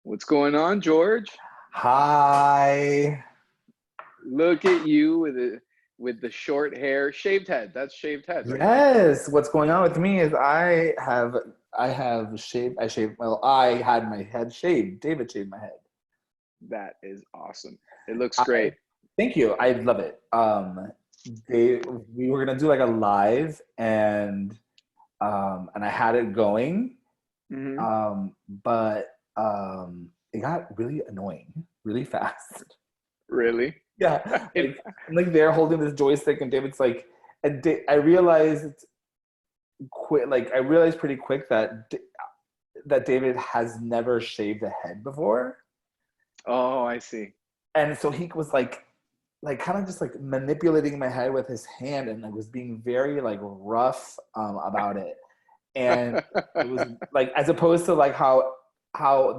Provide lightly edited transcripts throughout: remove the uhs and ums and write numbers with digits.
What's going on, George? Hi. Look at you with the short hair, shaved head. That's shaved head, right? Yes. What's going on with me is I have shaved. I had my head shaved. David shaved my head. That is awesome. It looks I great. Thank you. I love it. We were gonna do like a live, and I had it going, Hmm. but it got really annoying really fast. Really? Yeah, like I'm like there holding this joystick, and David's like, I realized I realized pretty quick that David has never shaved a head before, Oh, I see. and so he was like kind of just like manipulating my head with his hand, and like was being very like rough about it, and it was like as opposed to like how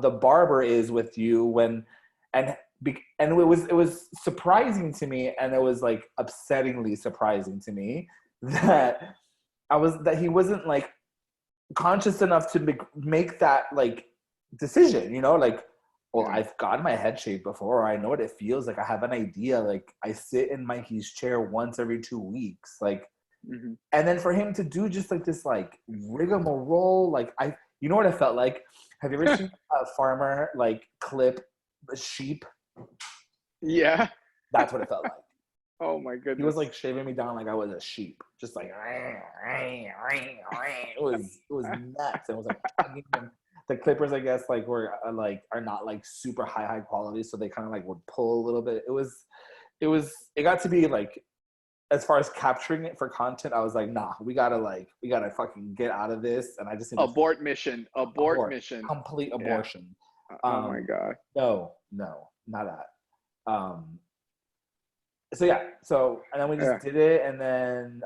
the barber is with you when and and it was surprising to me, and it was like upsettingly surprising to me that that he wasn't like conscious enough to make that like decision, like, well, Yeah. I've gotten my head shaved before. I know what it feels like. I have an idea. Like, I sit in Mikey's chair once every 2 weeks. Like, Hmm. and then for him to do just like this like rigmarole, like you know what it felt like? Have you ever seen a farmer like clip a sheep? Yeah. That's what it felt like. Oh my He was goodness. like shaving me down like I was a sheep, just like it was nuts. It was like tugging him. The clippers, I guess, like are not like super high quality, so they kind of like would pull a little bit. It got to be like, as far as capturing it for content, I was like, nah, we gotta fucking get out of this, and I just need to Abort mission. Abort mission. complete Yeah. abortion. Oh my God. No, not that. So yeah, and then we just Yeah. did it, and then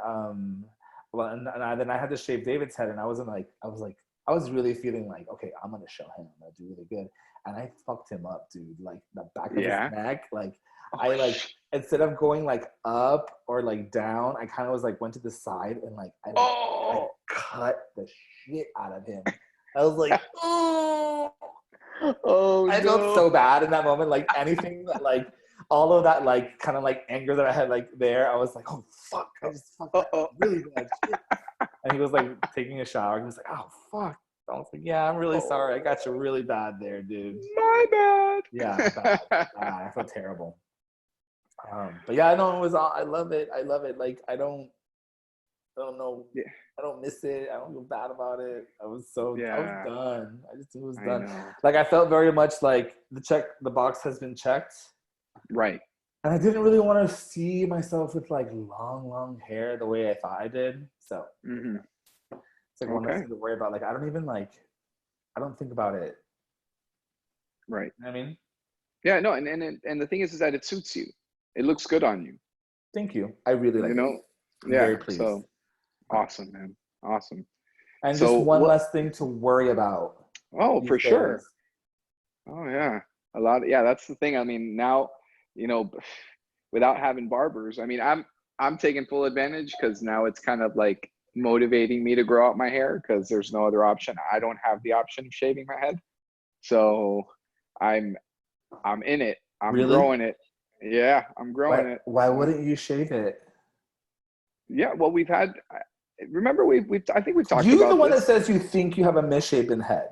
well, then I had to shave David's head, and I was like, I was really feeling like, okay, I'm gonna show him, I'm gonna do really good, and I fucked him up, dude. Like the back of his Yeah. neck, like Oh, I like instead of going like up or like down, I kind of was like went to the side, and like I oh, cut the shit out of him. I was like, oh. oh I felt no. so bad in that moment. Like anything that like all of that like kind of like anger that I had like there, I was like, oh fuck, I just fucked that Uh-oh. really bad shit. And he was like taking a shower. He was like, oh fuck. I was like, yeah, I'm really sorry. I got you really bad there, dude. My bad. Yeah, bad. I felt terrible. But yeah, no, it was. I love it. I love it. Like I don't know. Yeah. I don't miss it. I don't feel bad about it. I was Yeah. done. It was I done. know. Like I felt very much like the box has been checked. Right. And I didn't really want to see myself with like long hair the way I thought I did. So Hmm. it's like one less Okay. thing to worry about. Like I don't think about it. Right. You know what I mean? Yeah. No. And the thing is that it suits you. It looks good on you. Thank you. I really You like it. know. I'm Yeah. very pleased. So awesome, man. Awesome. And just So one what? less thing to worry about Oh, these for sure. days. Oh yeah. A lot. Yeah. That's the thing. I mean, now, you know, without having barbers, I mean, I'm taking full advantage because now it's kind of like motivating me to grow out my hair because there's no other option. I don't have the option of shaving my head. So I'm I'm in it. I'm Really? growing it. Yeah, I'm growing it. Why wouldn't you shave it? Yeah, well, we've had. Remember, we I think we talked You the about one that this. says you think you have a misshapen head.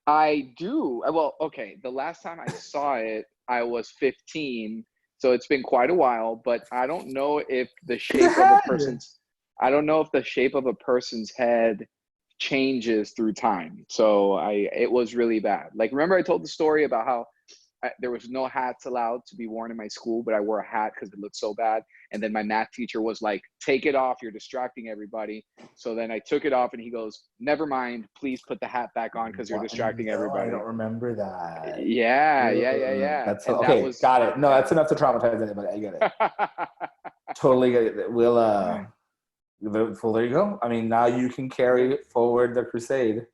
I do. Well, okay. The last time I saw it, I was 15, so it's been quite a while. But I don't know if the It's a shape of a head. person's. I don't know if the shape of a person's head changes through time. So it was really bad. Like, remember I told the story about how there was no hats allowed to be worn in my school, but I wore a hat because it looked so bad. And then my math teacher was like, take it off. You're distracting everybody. So then I took it off and he goes, never mind. Please put the hat back on because you're What? distracting No, I everybody. don't remember that. Yeah. That's And that okay. was, Got it. No, yeah. that's enough to traumatize anybody. I get it. Totally get it. Well, there you go. I mean, now you can carry forward the crusade.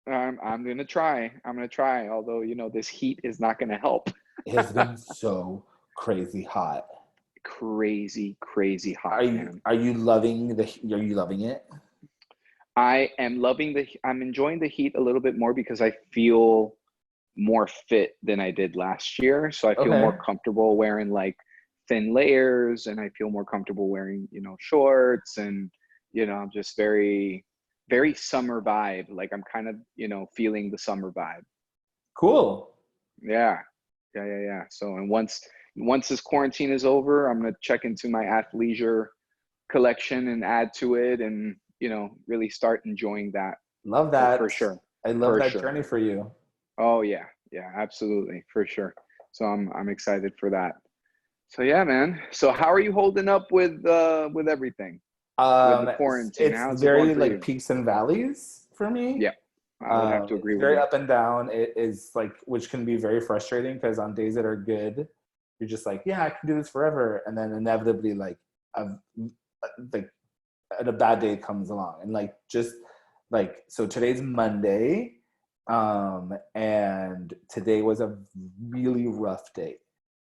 I'm going to try. I'm going to try. Although, this heat is not going to help. It has been so crazy hot. Crazy hot, man. Are you loving it? I'm enjoying the heat a little bit more because I feel more fit than I did last year. So I feel Okay. more comfortable wearing like thin layers, and I feel more comfortable wearing, shorts, and, I'm just very, very summer vibe. Like I'm kind of, feeling the summer vibe. Cool. Yeah. Yeah. Yeah. Yeah. So, and once this quarantine is over, I'm going to check into my athleisure collection and add to it, and, really start enjoying that Love for that. sure. I love For that sure. journey for you. Oh yeah. Yeah, absolutely. For sure. So I'm excited for that. So yeah, man. So how are you holding up with everything? With the quarantine? It's How's it going very for like you? peaks and valleys for me. Yeah, I would have to It's agree with very you. up and down. It is like, which can be very frustrating because on days that are good, you're just like, yeah, I can do this forever, and then inevitably, like a bad day comes along, and like just like so today's Monday, and today was a really rough day.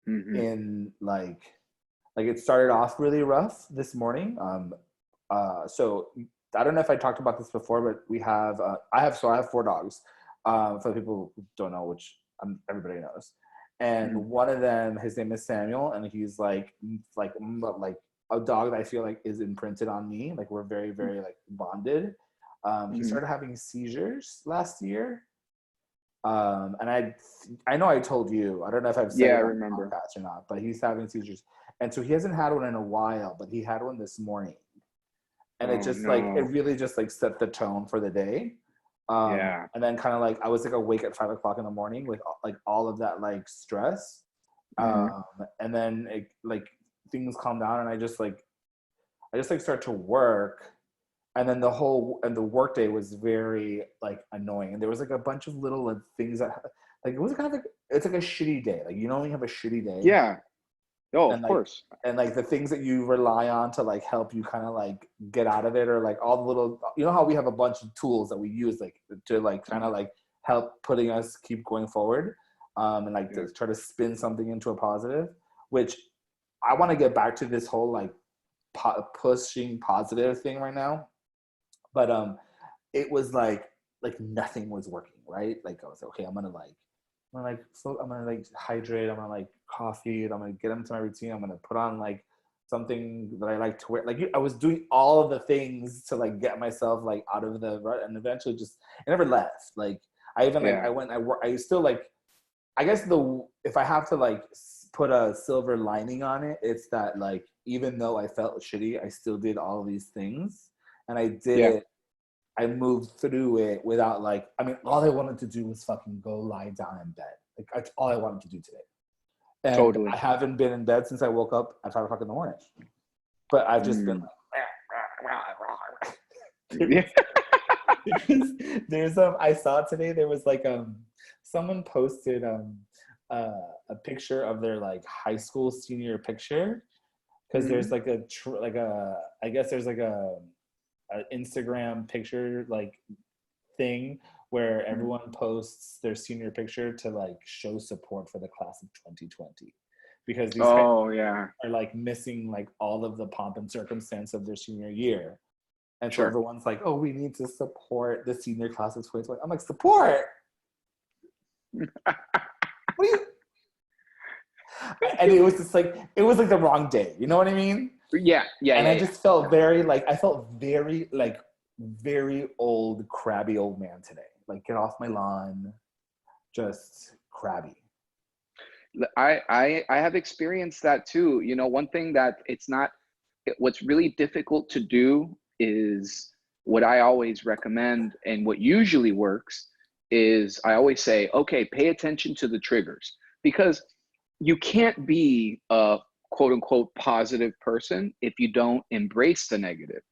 Hmm. In like it started off really rough this morning. So I don't know if I talked about this before, but we have I have 4 dogs. For the people who don't know, which everybody knows, and Hmm. one of them, his name is Samuel, and he's like a dog that I feel like is imprinted on me. Like we're very very like bonded. He Hmm. started having seizures last year, and I know I told you, I don't know if I've said Yeah, I it on the remember. podcast or not, but he's having seizures, and so he hasn't had one in a while, but he had one this morning, and it Oh just like it no. really just like set the tone for the day. Yeah. And then kind of like I was like awake at 5 o'clock in the morning with like all of that like stress, Hmm. um, and then like things calm down, and I just like start to work, and then the work day was very like annoying, and there was like a bunch of little like, things that like it was kind of like it's like a shitty day, like when you have a shitty day, Yeah. Oh, and of course. like the things that you rely on to like help you kind of like get out of it, or like all the little, how we have a bunch of tools that we use like to like kind of like help putting us keep going forward, and like Yeah. to try to spin something into a positive, which I want to get back to this whole like pushing positive thing right now. But it was like nothing was working, right? Like I was like, okay, I'm gonna like hydrate, I'm gonna like coffee, I'm gonna get into my routine, I'm gonna put on like something that I like to wear. Like I was doing all of the things to like get myself like out of the rut, and eventually just it never left. Like I even like Yeah. I still like, I guess if I have to like put a silver lining on it, it's that like even though I felt shitty, I still did all these things, and I did Yeah. it. I moved through it without like, I mean, all I wanted to do was fucking go lie down in bed. Like that's all I wanted to do today. And I Totally. haven't been in bed since I woke up at 5 o'clock in the morning. But I've just been Mm. like, Yeah. because there's I saw today there was like someone posted a picture of their like high school senior picture, because there's Hmm. like I guess there's like a Instagram picture like thing where everyone posts their senior picture to like show support for the class of 2020, because these high Oh yeah. are like missing like all of the pomp and circumstance of their senior year. And so Sure. everyone's like, oh, we need to support the senior class of 2020. I'm like, support? What do you? And it was just like, it was like the wrong day. You know what I mean? Yeah. Yeah. And Yeah. I Yeah. just felt very like, I felt very like, very old, crabby old man today. Like, get off my lawn, just crabby. I have experienced that too. One thing that what's really difficult to do is what I always recommend, and what usually works is I always say, okay, pay attention to the triggers, because you can't be a quote unquote positive person if you don't embrace the negative.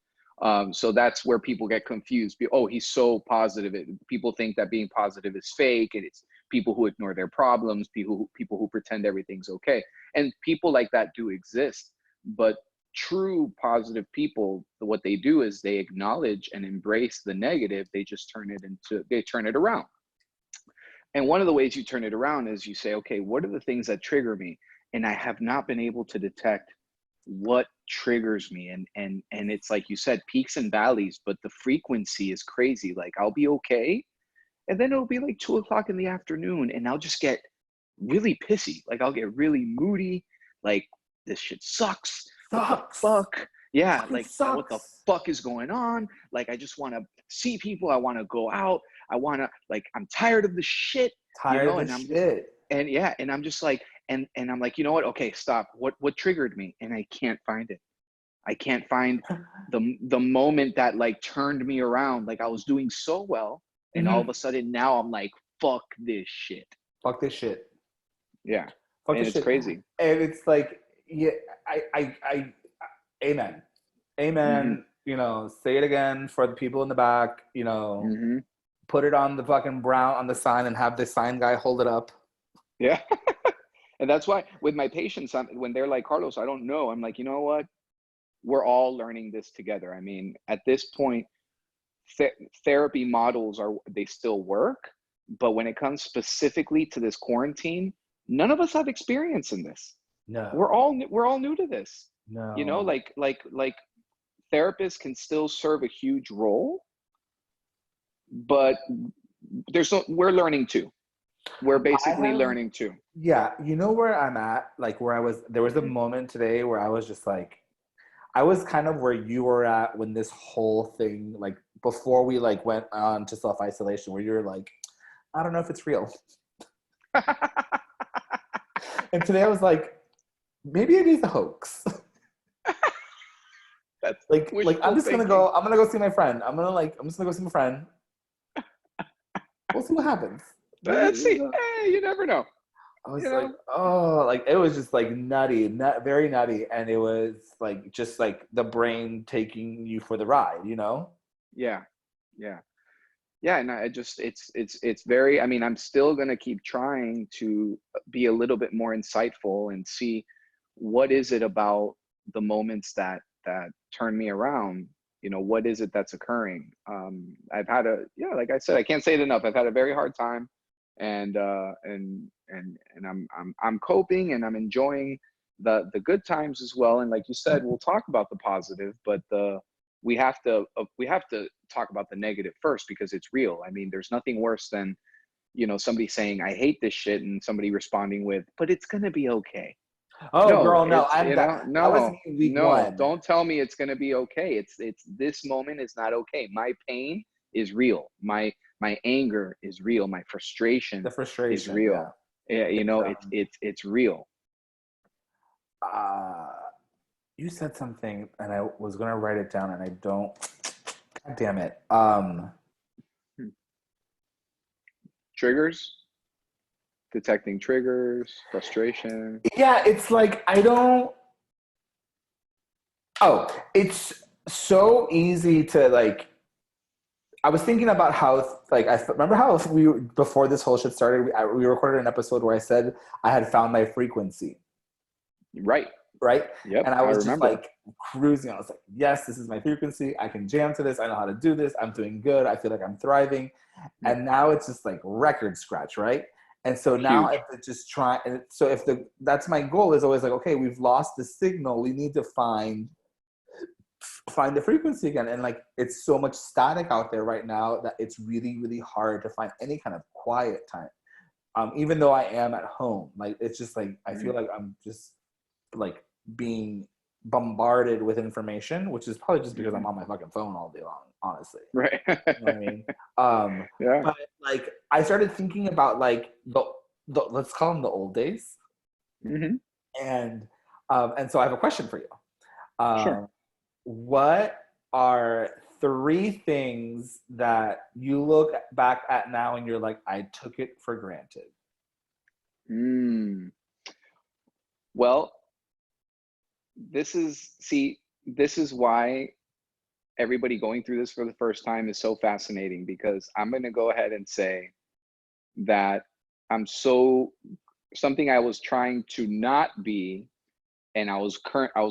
So that's where people get confused. Oh, he's so positive. People think that being positive is fake, and it's people who ignore their problems, people who pretend everything's okay. And people like that do exist. But true positive people, what they do is they acknowledge and embrace the negative. They turn it around. And one of the ways you turn it around is you say, okay, what are the things that trigger me? And I have not been able to detect what triggers me. And it's like you said, peaks and valleys, but the frequency is crazy. Like I'll be okay, And then it'll be like 2 o'clock in the afternoon, and I'll just get really pissy. Like I'll get really moody. Like, this shit sucks. What the Sucks. fuck? Yeah, Fucking like what the sucks. fuck is going on? Like I just want to see people. I want to go out. I want to, like, I'm tired of the shit, Tired of and this I'm just, shit. and yeah, and I'm just like, and I'm like, you know what? Okay, stop. What triggered me? And I can't find it. I can't find the moment that like turned me around. Like I was doing so well, and all of a sudden now I'm like, fuck this shit. Fuck this shit. Yeah. Fuck And this it's shit. crazy. And it's like, yeah, I amen. Amen. You know, say it again for the people in the back, you know, put it on the fucking brown on the sign and have the sign guy hold it up. Yeah. And that's why with my patients, when they're like, Carlos, I don't know. I'm like, you know what? We're all learning this together. I mean, at this point, therapy models they still work, but when it comes specifically to this quarantine, none of us have experience in this. No. We're all new to this. No. You know, like therapists can still serve a huge role, but we're learning too. We're basically learning too. Yeah, you know where I'm at? Like there was a moment today where I was just like, I was kind of where you were at when this whole thing, like before we like went on to self-isolation, where you're like, I don't know if it's real. And today I was like, maybe it is a hoax. That's like I'm just thinking. I'm gonna go see my friend. I'm just gonna go see my friend. We'll see what happens. Let's see. Hey, you never know. I was like, oh, like it was just like nutty, very nutty, and it was like just like the brain taking you for the ride, you know? Yeah, yeah, yeah. And I just, it's very. I mean, I'm still gonna keep trying to be a little bit more insightful and see what is it about the moments that turn me around. You know, what is it that's occurring? I've had like I said, I can't say it enough. I've had a very hard time, and I'm coping, and I'm enjoying the good times as well. And like you said, we'll talk about the positive, but we have to talk about the negative first, because it's real. I mean, there's nothing worse than, you know, somebody saying I hate this shit and somebody responding with, but it's gonna be okay. Oh, No, girl, no, it's, you know, that was me week one. don't tell me it's gonna be okay. It's this moment is not okay. My pain is real. My anger is real. My frustration, The frustration is real. Yeah, you know, it's real. You said something, and I was gonna write it down, and I don't. God damn it. Triggers, detecting triggers, frustration. Yeah, it's like I don't. Oh, it's so easy to like. I was thinking about how, like, I remember how before this whole shit started, we recorded an episode where I said I had found my frequency. Right. Yep. And I was just remember. like cruising. I was like, yes, this is my frequency. I can jam to this. I know how to do this. I'm doing good. I feel like I'm thriving. And now it's just like record scratch, right? And so now if it's just try, and so if that's my goal is always like, okay, we've lost the signal. We need to find the frequency again. And like, it's so much static out there right now that it's really, really hard to find any kind of quiet time. Even though I am at home, like, it's just like, I feel like I'm just like being bombarded with information, which is probably just because I'm on my fucking phone all day long, honestly. Right. You know what I mean? Yeah. But like, I started thinking about like the let's call them the old days. And so I have a question for you. Sure. What are 3 things that you look back at now and you're like, I took it for granted? Well, this is why everybody going through this for the first time is so fascinating, because I'm going to go ahead and say that something I was trying to not be, and I was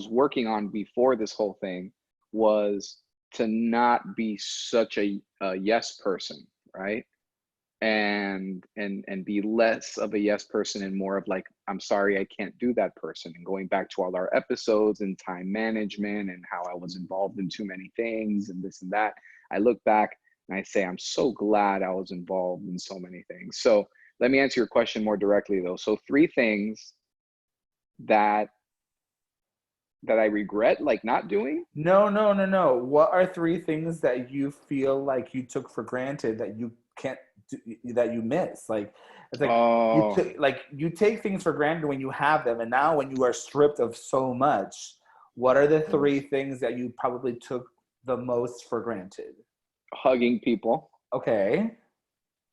working on before this whole thing, was to not be such a yes person, right? And be less of a yes person and more of like, I'm sorry, I can't do that person. And going back to all our episodes and time management and how I was involved in too many things and this and that, I look back And I say, I'm so glad I was involved in so many things. So let me answer your question more directly though. So 3 things that I regret like not doing. No. What are 3 things that you feel like you took for granted that you can't do, that you miss? Like it's like Oh, you take things for granted when you have them, and now when you are stripped of so much, what are the 3 things that you probably took the most for granted? hugging people. Okay.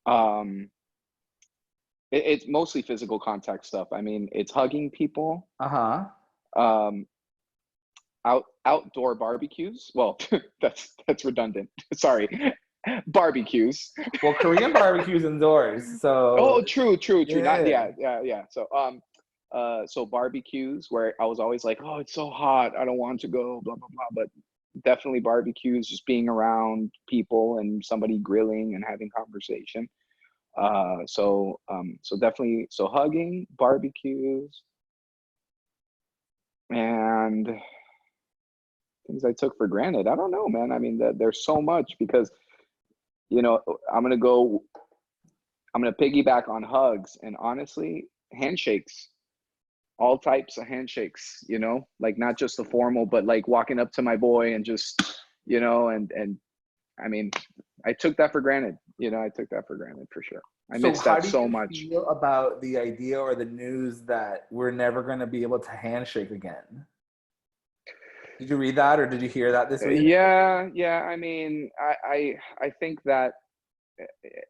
Um, it's mostly physical contact stuff. I mean, it's hugging people. Uh-huh. Um, outdoor barbecues. Well, that's redundant. Sorry, barbecues. Well, Korean barbecues indoors, so Oh, true. Not yeah. yeah. So barbecues where I was always like, oh, it's so hot, I don't want to go, blah blah blah. But definitely barbecues, just being around people and somebody grilling and having conversation. So definitely, so hugging, barbecues, and things I took for granted. I don't know, man. I mean, there's so much because you know I'm gonna go. I'm gonna piggyback on hugs and honestly, handshakes, all types of handshakes. Like not just the formal, but like walking up to my boy and just, and I mean, I took that for granted. I took that for granted for sure. I So miss how that do so you much. feel about the idea or the news that we're never going to be able to handshake again? Did you read that or did you hear that this week? Yeah. I mean, I think that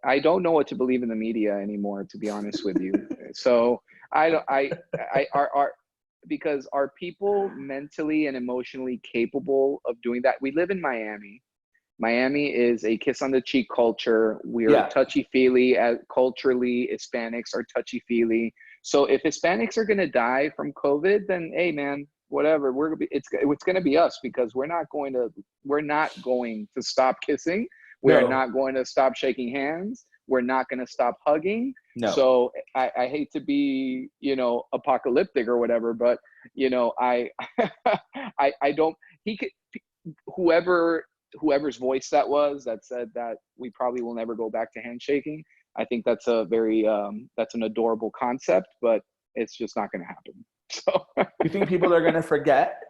I don't know what to believe in the media anymore, to be honest with you. So I don't, I are because are people mentally and emotionally capable of doing that? We live in Miami. Miami is a kiss on the cheek culture. We're Yeah. touchy feely. Culturally, Hispanics are touchy feely. So if Hispanics are gonna die from COVID, then hey, man, whatever. It's gonna be us because we're not going to stop kissing. We are No. not going to stop shaking hands. We're not going to stop hugging. No. So I hate to be, apocalyptic or whatever, but I I don't. He could whoever's voice that was that said that we probably will never go back to handshaking. I think that's a very that's an adorable concept, but it's just not going to happen. So You think people are going to forget?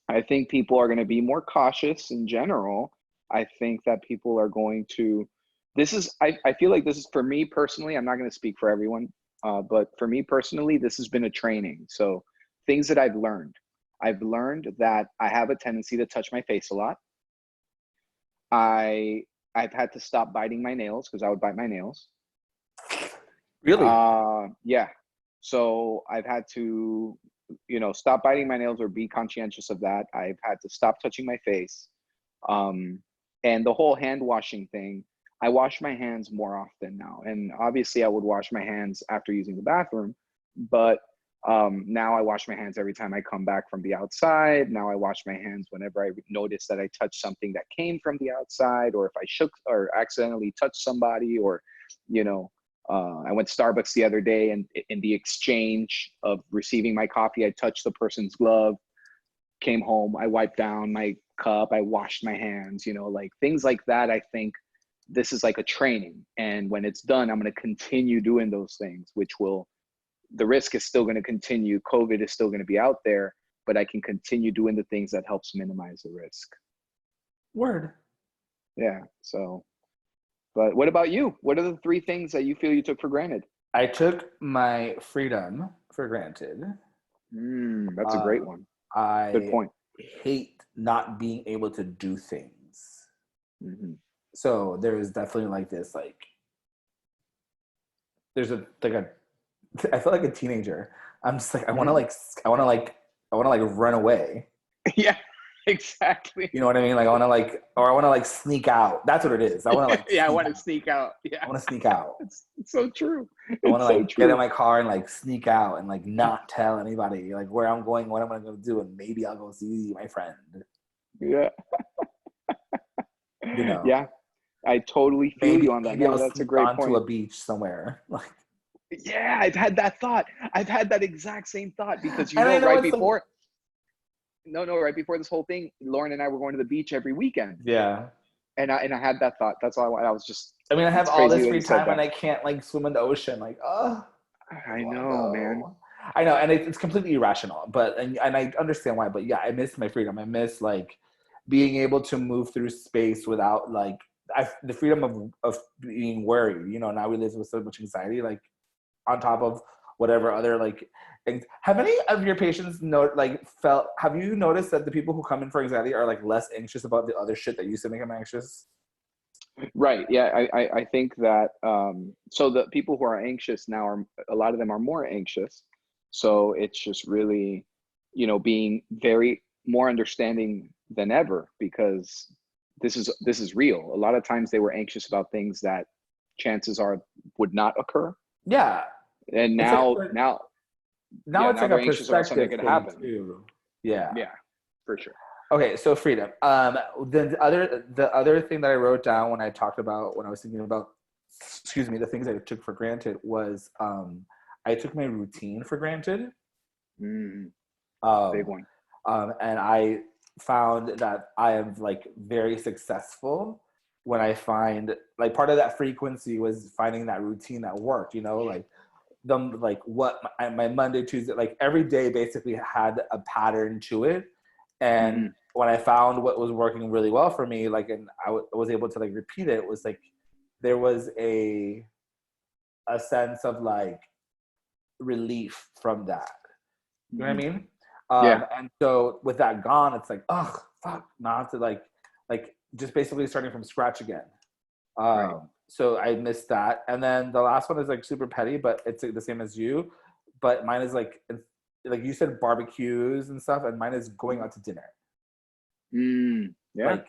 I think people are going to be more cautious in general. I think that people are going to, I feel like this is for me personally, I'm not going to speak for everyone, but for me personally, this has been a training. So things that I've learned that I have a tendency to touch my face a lot. I've had to stop biting my nails because I would bite my nails. Really? Yeah. So I've had to, stop biting my nails or be conscientious of that. I've had to stop touching my face. Um, and the whole hand washing thing, I wash my hands more often now. And obviously I would wash my hands after using the bathroom, but now I wash my hands every time I come back from the outside. Now I wash my hands whenever I notice that I touched something that came from the outside, or if I shook or accidentally touched somebody, or, I went to Starbucks the other day and in the exchange of receiving my coffee, I touched the person's glove, came home, I wiped down my cup, I washed my hands, like things like that. I think this is like a training. And when it's done, I'm going to continue doing those things, the risk is still going to continue. COVID is still going to be out there, but I can continue doing the things that helps minimize the risk. Word. Yeah. So, but what about you? What are the 3 things that you feel you took for granted? I took my freedom for granted. That's a great one. Good I point. hate not being able to do things. Mm-hmm. So there is definitely like this, like there's I feel like a teenager. I'm just like I want to like run away. Yeah, exactly. You know what I mean? Like I want to I want to like sneak out. That's what it is. I want to like Yeah, I sneak want to out. sneak out. I Yeah, want to sneak out. it's so true. I want to It's so like get in true. my car and like sneak out and like not tell anybody like where I'm going, what I'm gonna go do, and maybe I'll go see my friend. Yeah, You know, yeah. I totally feel you on that. maybe No, I'll that's a sneak great onto point. a beach somewhere. Like, Yeah, I've had that thought. I've had that exact same thought because and I know right it's the before, no, right before this whole thing, Lauren and I were going to the beach every weekend. yeah. I had that thought. That's all I was just. I mean, I have It's all crazy this that free you said time and that. I can't like swim in the ocean. Like, oh, I I want to know, man. go. I know, and it's completely irrational, but and I understand why. But yeah, I miss my freedom. I miss like being able to move through space without like the freedom of being worried. You know, now we live with so much anxiety, like on top of whatever other like things. Have any of your patients have you noticed that the people who come in for anxiety are like less anxious about the other shit that used to make them anxious? Right. Yeah. I think that so the people who are anxious now are a lot of them are more anxious. So it's just really, being very more understanding than ever because this is real. A lot of times they were anxious about things that chances are would not occur. Yeah. And It's like now yeah, it's now like a they're anxious about something perspective that could thing happen. too. Yeah. Yeah, for sure. Okay, so freedom. The other thing that I wrote down when I was thinking about, excuse me, the things I took for granted was I took my routine for granted. Mm, big Um, one. and I found that I am like very successful when I find like part of that frequency was finding that routine that worked. Like my Monday, Tuesday, like every day basically had a pattern to it. And Hmm. when I found what was working really well for me, like, and I was able to like repeat it, it was like there was a sense of like relief from that. You know what Hmm. I mean? Yeah. And so with that gone, it's like, oh fuck, not to like just basically starting from scratch again. Right. So I missed that. And then the last one is like super petty, but it's like the same as you. But mine is like you said, barbecues and stuff, and mine is going out to dinner. Yeah. Like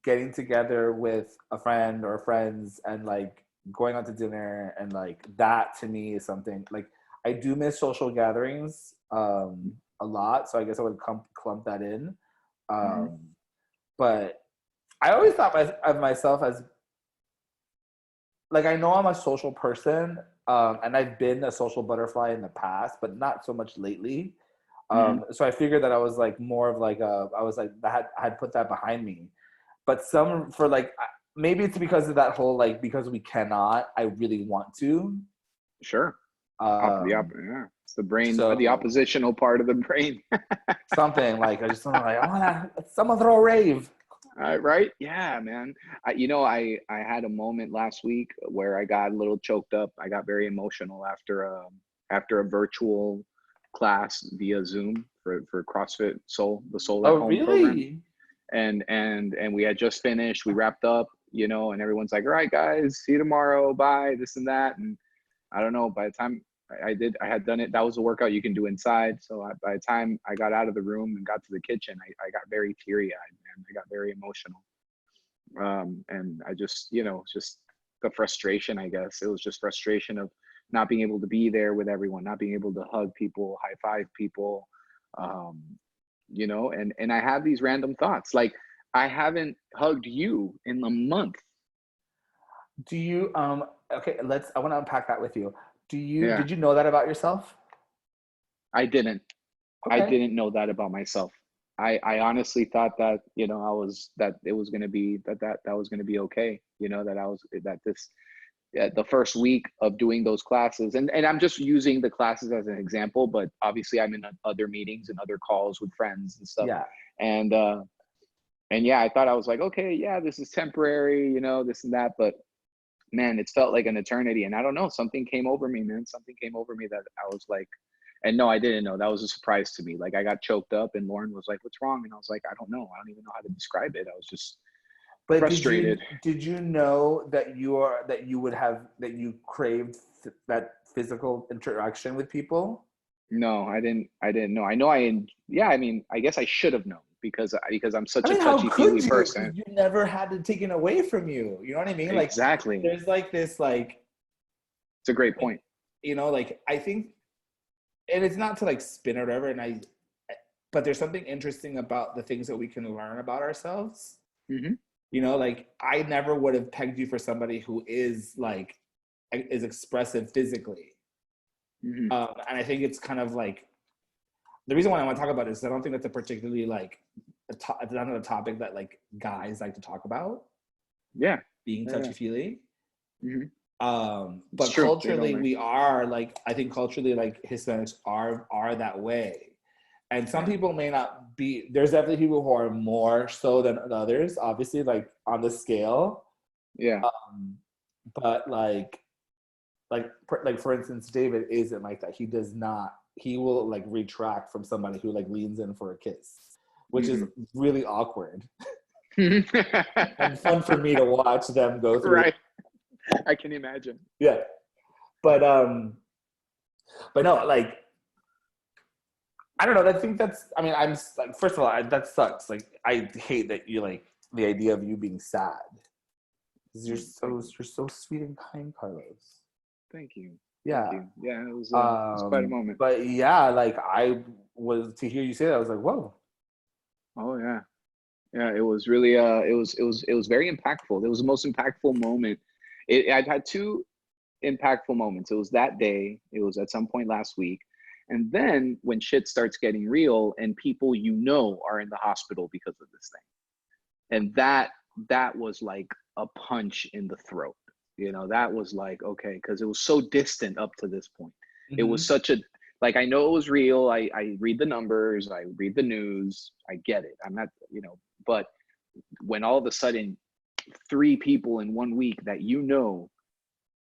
getting together with a friend or friends and like going out to dinner, and like that to me is something like I do miss social gatherings a lot. So I guess I would clump that in. Hmm. Um, but I always thought of myself as like I know I'm a social person, and I've been a social butterfly in the past, but not so much lately. Hmm. So I figured that I was like more of like I was like I had put that behind me. But some for like maybe it's because of that whole like because we cannot, I really want to. Sure. Um, Yeah. It's the brain, the so oppositional part of the brain. something like I just want to like I want to someone throw a rave. Right? Yeah, man. I had a moment last week where I got a little choked up. I got very emotional after a virtual class via Zoom for CrossFit Soul, the Soul at Oh Home program. really? And we had just finished. We wrapped up, and everyone's like, "All right, guys, see you tomorrow. Bye." This and that, and I don't know. By the time I had done it. That was a workout you can do inside. So by the time I got out of the room and got to the kitchen, I got very teary eyed, man. I got very emotional. And I just, just the frustration, I guess. It was just frustration of not being able to be there with everyone, not being able to hug people, high five people, um, and I have these random thoughts. Like, I haven't hugged you in a month. Do you okay, I want to unpack that with you. Yeah, Did you know that about yourself? I didn't. I Okay. didn't know that about myself. I honestly thought that, that it was going to be that was going to be okay. That this the first week of doing those classes, and I'm just using the classes as an example, but obviously I'm in other meetings and other calls with friends and stuff. Yeah. And yeah, I thought I was like, okay, yeah, this is temporary, this and that, but man, it's felt like an eternity. And I don't know, something came over me, man. Something came over me that I was like, and no, I didn't know. That was a surprise to me. Like, I got choked up, and Lauren was like, "What's wrong?" And I was like, "I don't know. I don't even know how to describe it." I was just But frustrated. did you know that that you craved that physical interaction with people? No, I didn't. I didn't know. I know. Yeah. I mean, I guess I should have known because I'm I such a mean, how touchy feely could you? Because person. you never had it taken away from you. You know what I mean? Like Exactly. there's like this It's a great like point. like I think, and it's not to like spin or whatever, but there's something interesting about the things that we can learn about ourselves. Hmm. Like I never would have pegged you for somebody who is like is expressive physically. Hmm. And I think it's kind of like the reason why I want to talk about it is I don't think that's a particularly like it's not a topic that like guys like to talk about. Yeah. being Yeah. touchy-feely. Mm-hmm. It's But true. They don't culturally, like. we are like, I think culturally, like Hispanics are that way. And some people may not be. There's definitely people who are more so than others, obviously, like on the scale. Yeah. But like for instance, David isn't like that. He does not. He will like retract from somebody who like leans in for a kiss, which is really awkward and fun for me to watch them go through. Right. I can imagine. Yeah, but no, like I don't know. I think that's. I mean, I'm like, first of all, that sucks. Like, I hate that you like the idea of you being sad. You're so sweet and kind, Carlos. Thank you. Yeah. Thank you. Yeah, it was quite a moment. But yeah, like I was to hear you say that, I was like, whoa. Oh yeah. Yeah, it was really it was very impactful. It was the most impactful moment. I've had two impactful moments. It was that day, it was at some point last week. And then when shit starts getting real and people are in the hospital because of this thing. And that was like a punch in the throat. That was like, okay, because it was so distant up to this point. It was such a, like, I know it was real. I read the numbers, I read the news, I get it. I'm not, but when all of a sudden 3 people in 1 week that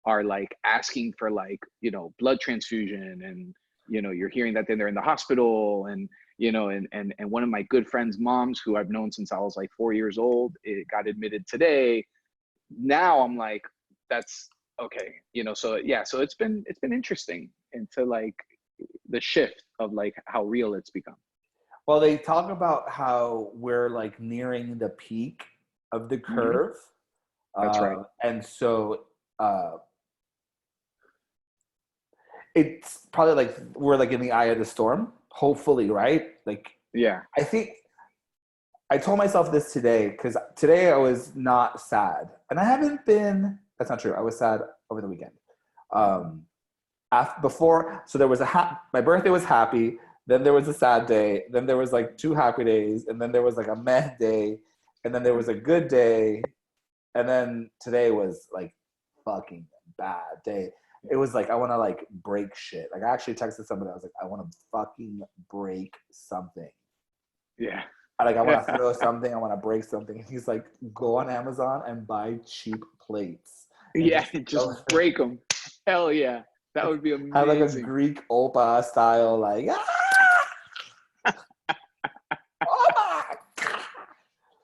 are like asking for like, blood transfusion, and you're hearing that then they're in the hospital, and and one of my good friends' moms, who I've known since I was like 4 years old, it got admitted today. Now I'm like, that's okay, so yeah, so it's been interesting into like the shift of like how real it's become. Well, they talk about how we're like nearing the peak of the curve. That's right. And so it's probably like we're like in the eye of the storm, hopefully, right? Like, Yeah. I think I told myself this today because today I was not sad, and I haven't been. That's not true. I was sad over the weekend. Before, so there was my birthday was happy. Then there was a sad day. Then there was like 2 happy days, and then there was like a meh day, and then there was a good day, and then today was like fucking bad day. It was like I want to like break shit. Like I actually texted somebody. I was like, I want to fucking break something. Yeah. I want to throw something. I want to break something. And he's like, go on Amazon and buy cheap plates. Yeah, just break them. Hell yeah. That would be amazing. Have like a Greek opera style, like, oh my.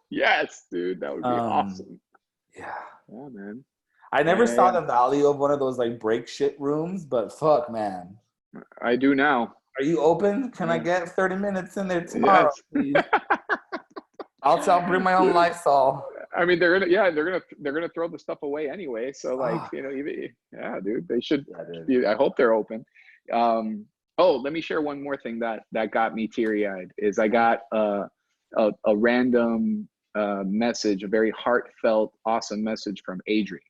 Yes, dude. That would be awesome. Yeah. Yeah, man. I never saw the value of one of those like break shit rooms, but fuck, man. I do now. Are you open? Can I get 30 minutes in there tomorrow, please? I'll bring my own Lysol. I mean, they're gonna throw the stuff away anyway. So like, yeah, dude, they should. I hope they're open. Let me share one more thing that got me teary-eyed. Is I got a random message, a very heartfelt, awesome message from Adri,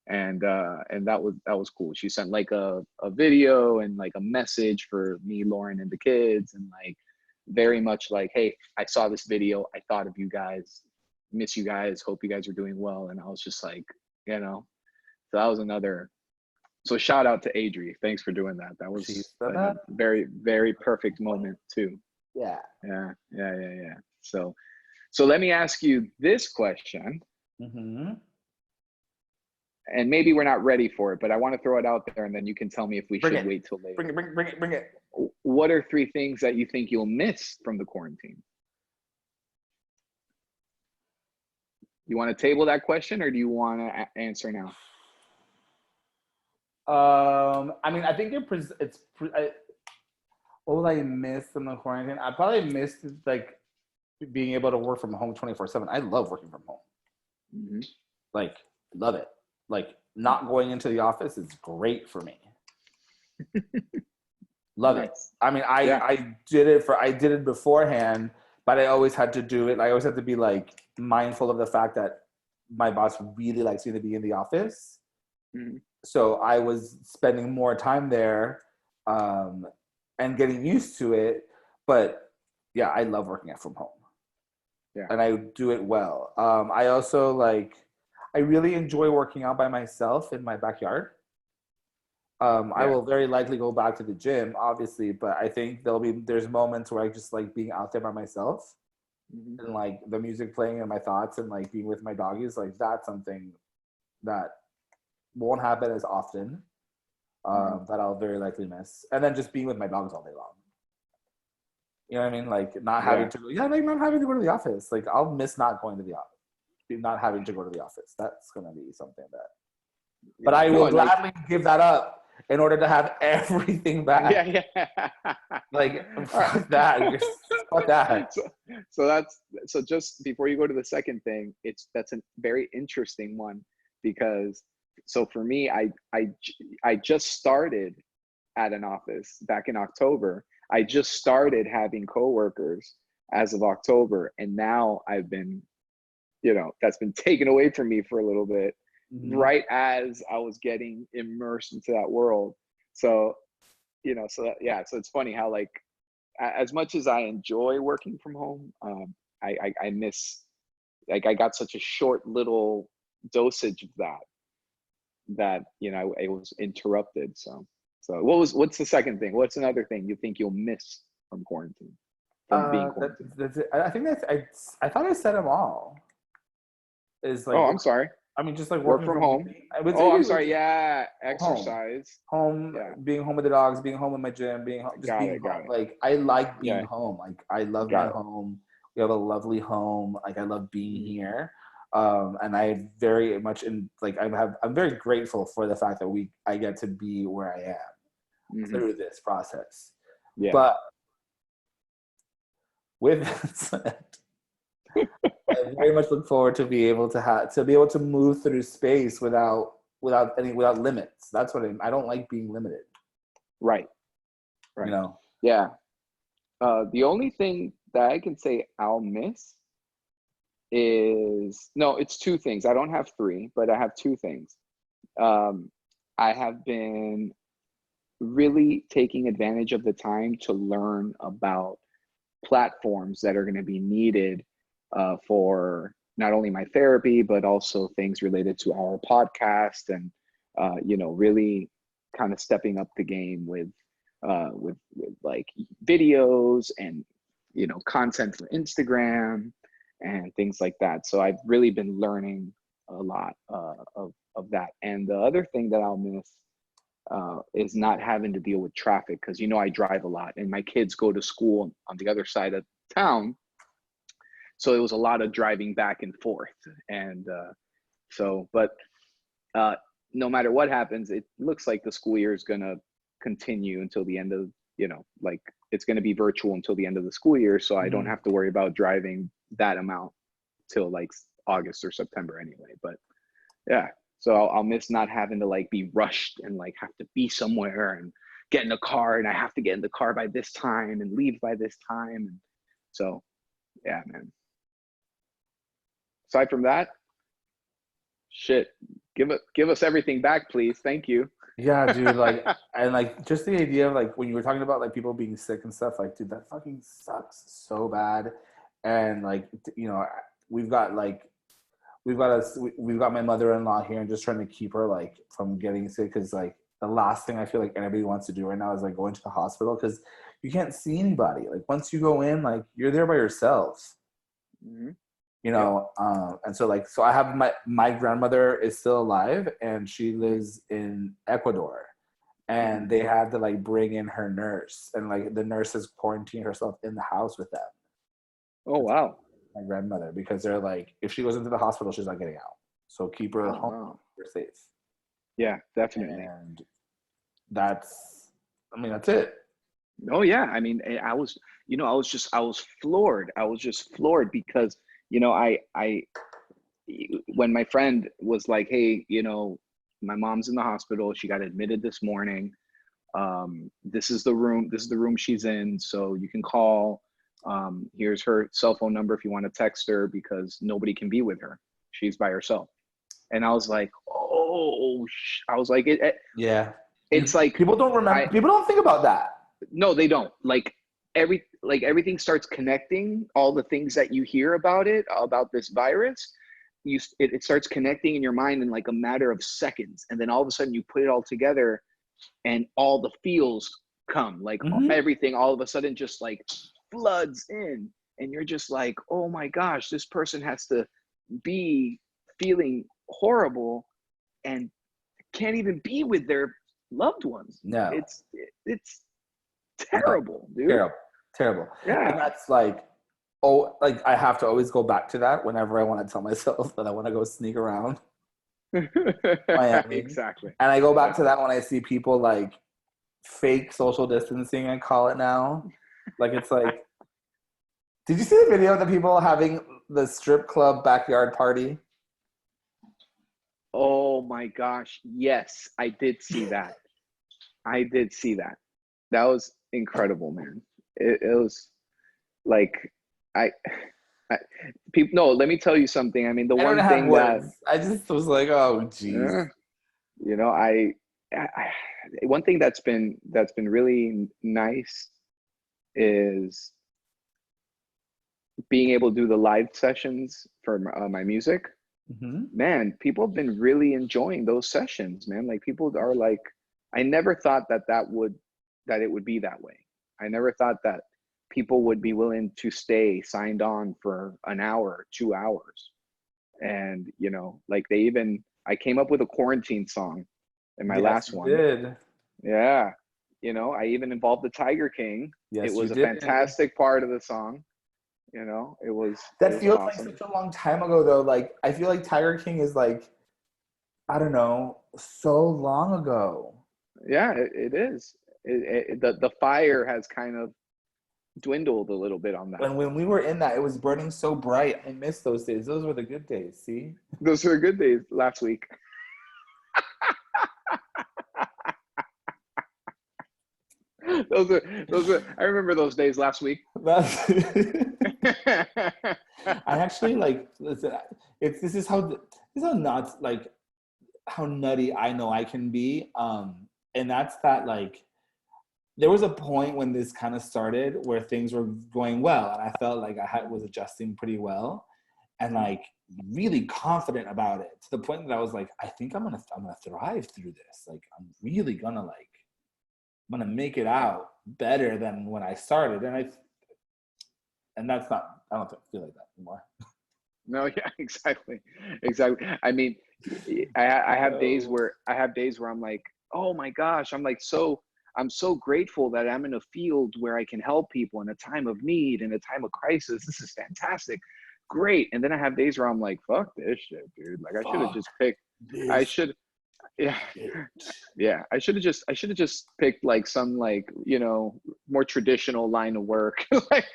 and that was cool. She sent like a video and like a message for me, Lauren, and the kids, and like very much like, hey, I saw this video, I thought of you guys, miss you guys, hope you guys are doing well. And I was just like, so that was another. So shout out to Adri, thanks for doing that. That was a very, very perfect moment too. Yeah. So let me ask you this question. And maybe we're not ready for it, but I want to throw it out there, and then you can tell me if we should wait till later. Bring it. What are 3 things that you think you'll miss from the quarantine? You want to table that question, or do you want to answer now? I mean, I think what will I miss from the quarantine? I probably missed like being able to work from home 24/7. I love working from home. Like, love it. Like, not going into the office is great for me. Love it. I mean, I did it beforehand, but I always had to do it. I always had to be like mindful of the fact that my boss really likes me to be in the office. So I was spending more time there and getting used to it. But yeah, I love working from home. Yeah. And I do it well. I also like, I really enjoy working out by myself in my backyard. I Yeah. will very likely go back to the gym, obviously, but I think there's moments where I just like being out there by myself Hmm. and like the music playing and my thoughts and like being with my doggies. Like that's something that won't happen as often. Hmm. That I'll very likely miss. And then just being with my dogs all day long. You know what I mean? Like not having Yeah. to go, yeah, like not having to go to the office. Like I'll miss not going to the office, not having to go to the office. That's gonna be something that. But Yeah. I No, will and like, gladly give that up in order to have everything back. yeah, yeah. Like All right. fuck that, fuck that. So, so that's so just before you go to the second thing, that's a very interesting one because so for me, I just started at an office back in October. I just started having coworkers as of October, and now I've been, that's been taken away from me for a little bit, Mm-hmm. right as I was getting immersed into that world. So, so it's funny how like as much as I enjoy working from home, I miss, like, I got such a short little dosage of that it was interrupted. So what's the second thing? What's another thing you think you'll miss from quarantine, from being quarantined? That's it. I think I thought I said them all. Is like Oh, I'm sorry. I mean, just like Work working from from home. home. I would say Oh, I'm like sorry. Yeah, home, exercise. home, Yeah, being home with the dogs, being home with my gym, just got being it, got home. it. Like I like being Yeah, home. Like I love my got it. home. We have a lovely home. Like I love being Mhm. here. And I very much I'm very grateful for the fact that I get to be where I am Mhm. through this process. Yeah. But with that said, I very much look forward to be able to move through space without limits. That's what I don't like being limited. Right. You Right. know. Yeah. The only thing that I can say I'll miss is, no, it's two things. I don't have three, but I have two things. Um, I have been really taking advantage of the time to learn about platforms that are going to be needed for not only my therapy, but also things related to our podcast and, really kind of stepping up the game with like videos and, content for Instagram and things like that. So I've really been learning a lot of that. And the other thing that I'll miss is not having to deal with traffic because I drive a lot and my kids go to school on the other side of town, so it was a lot of driving back and forth. And but uh, no matter what happens, it looks like the school year is gonna continue until the end of, like, it's gonna be virtual until the end of the school year, so I don't Mhm. have to worry about driving that amount till like August or September anyway. But yeah, so I'll miss not having to like be rushed and like have to be somewhere and get in a car, and I have to get in the car by this time and leave by this time. And so yeah, man. Aside from that, shit, give us everything back, please. Thank you. Yeah, dude. Like, and like, just the idea of like when you were talking about like people being sick and stuff. Like, dude, that fucking sucks so bad. And like, we've got like, we've got my mother-in-law here, and just trying to keep her like from getting sick. Because like the last thing I feel like anybody wants to do right now is like go into the hospital because you can't see anybody. Like once you go in, like you're there by yourself. Mm-hmm. Yep. And so I have my grandmother is still alive, and she lives in Ecuador, Mm-hmm. and they had to like bring in her nurse, and like the nurse has quarantined herself in the house with them. Oh And so wow. my grandmother, because they're like, if she goes into the hospital, she's not getting out, so keep her Oh home, wow. keep her safe. Yeah, definitely. And that's it. Oh yeah. I mean, I was floored. I was just floored because, I when my friend was like, hey, my mom's in the hospital. She got admitted this morning. This is the room she's in. So you can call. Here's her cell phone number if you want to text her because nobody can be with her. She's by herself. And I was like, oh, I was like, Yeah, it's like, people don't remember. I, People don't think about that. no, they don't. Like everything starts connecting, all the things that you hear about this virus, it starts connecting in your mind in like a matter of seconds, and then all of a sudden you put it all together, and all the feels come, like everything all of a sudden just like floods in, and you're just like, oh my gosh, this person has to be feeling horrible and can't even be with their loved ones. No, it's terrible, dude. Terrible. Yeah. And that's like, oh, like I have to always go back to that whenever I want to tell myself that I want to go sneak around Miami. Exactly. And I go back to that when I see people like fake social distancing, I call it now. Like, it's like, did you see the video of the people having the strip club backyard party? Oh my gosh. Yes, I did see that. I did see that. That was incredible, man. It was like, I people, no, let me tell you something. I mean, the I don't one have thing that, words. I just was like, oh, geez. you know, I one thing that's been really nice is being able to do the live sessions for my music. Man, people have been really enjoying those sessions, man. Like, people are like, I never thought that it would be that way. I never thought that people would be willing to stay signed on for an hour, 2 hours. And, you know, like I came up with a quarantine song in my last one. Did. Yeah. You know, I even involved the Tiger King. Yes, it was you a did. fantastic part of the song. You know, it was feels awesome. like such a long time ago, though. Like, I feel like Tiger King is like, I don't know, so long ago. Yeah, it is. The fire has kind of dwindled a little bit on that. And when we were in that, it was burning so bright. I miss those days. Those were the good days. See, those were good days last week. those are. I remember those days last week. I actually like. Listen, this is how nuts, like how nutty I know I can be. And that's that, like, there was a point when this kind of started where things were going well, and I felt like I was adjusting pretty well, and like really confident about it, to the point that I was like, I think I'm gonna thrive through this. Like, I'm really gonna I'm gonna make it out better than when I started, and that's not. I don't feel like that anymore. No, yeah, exactly. I mean, I have days where I'm like, oh my gosh, I'm so grateful that I'm in a field where I can help people in a time of need, in a time of crisis. This is fantastic. Great. And then I have days where I'm like, fuck this shit, dude. Like, I should have just picked, I should have just picked like some, like, you know, more traditional line of work. Like,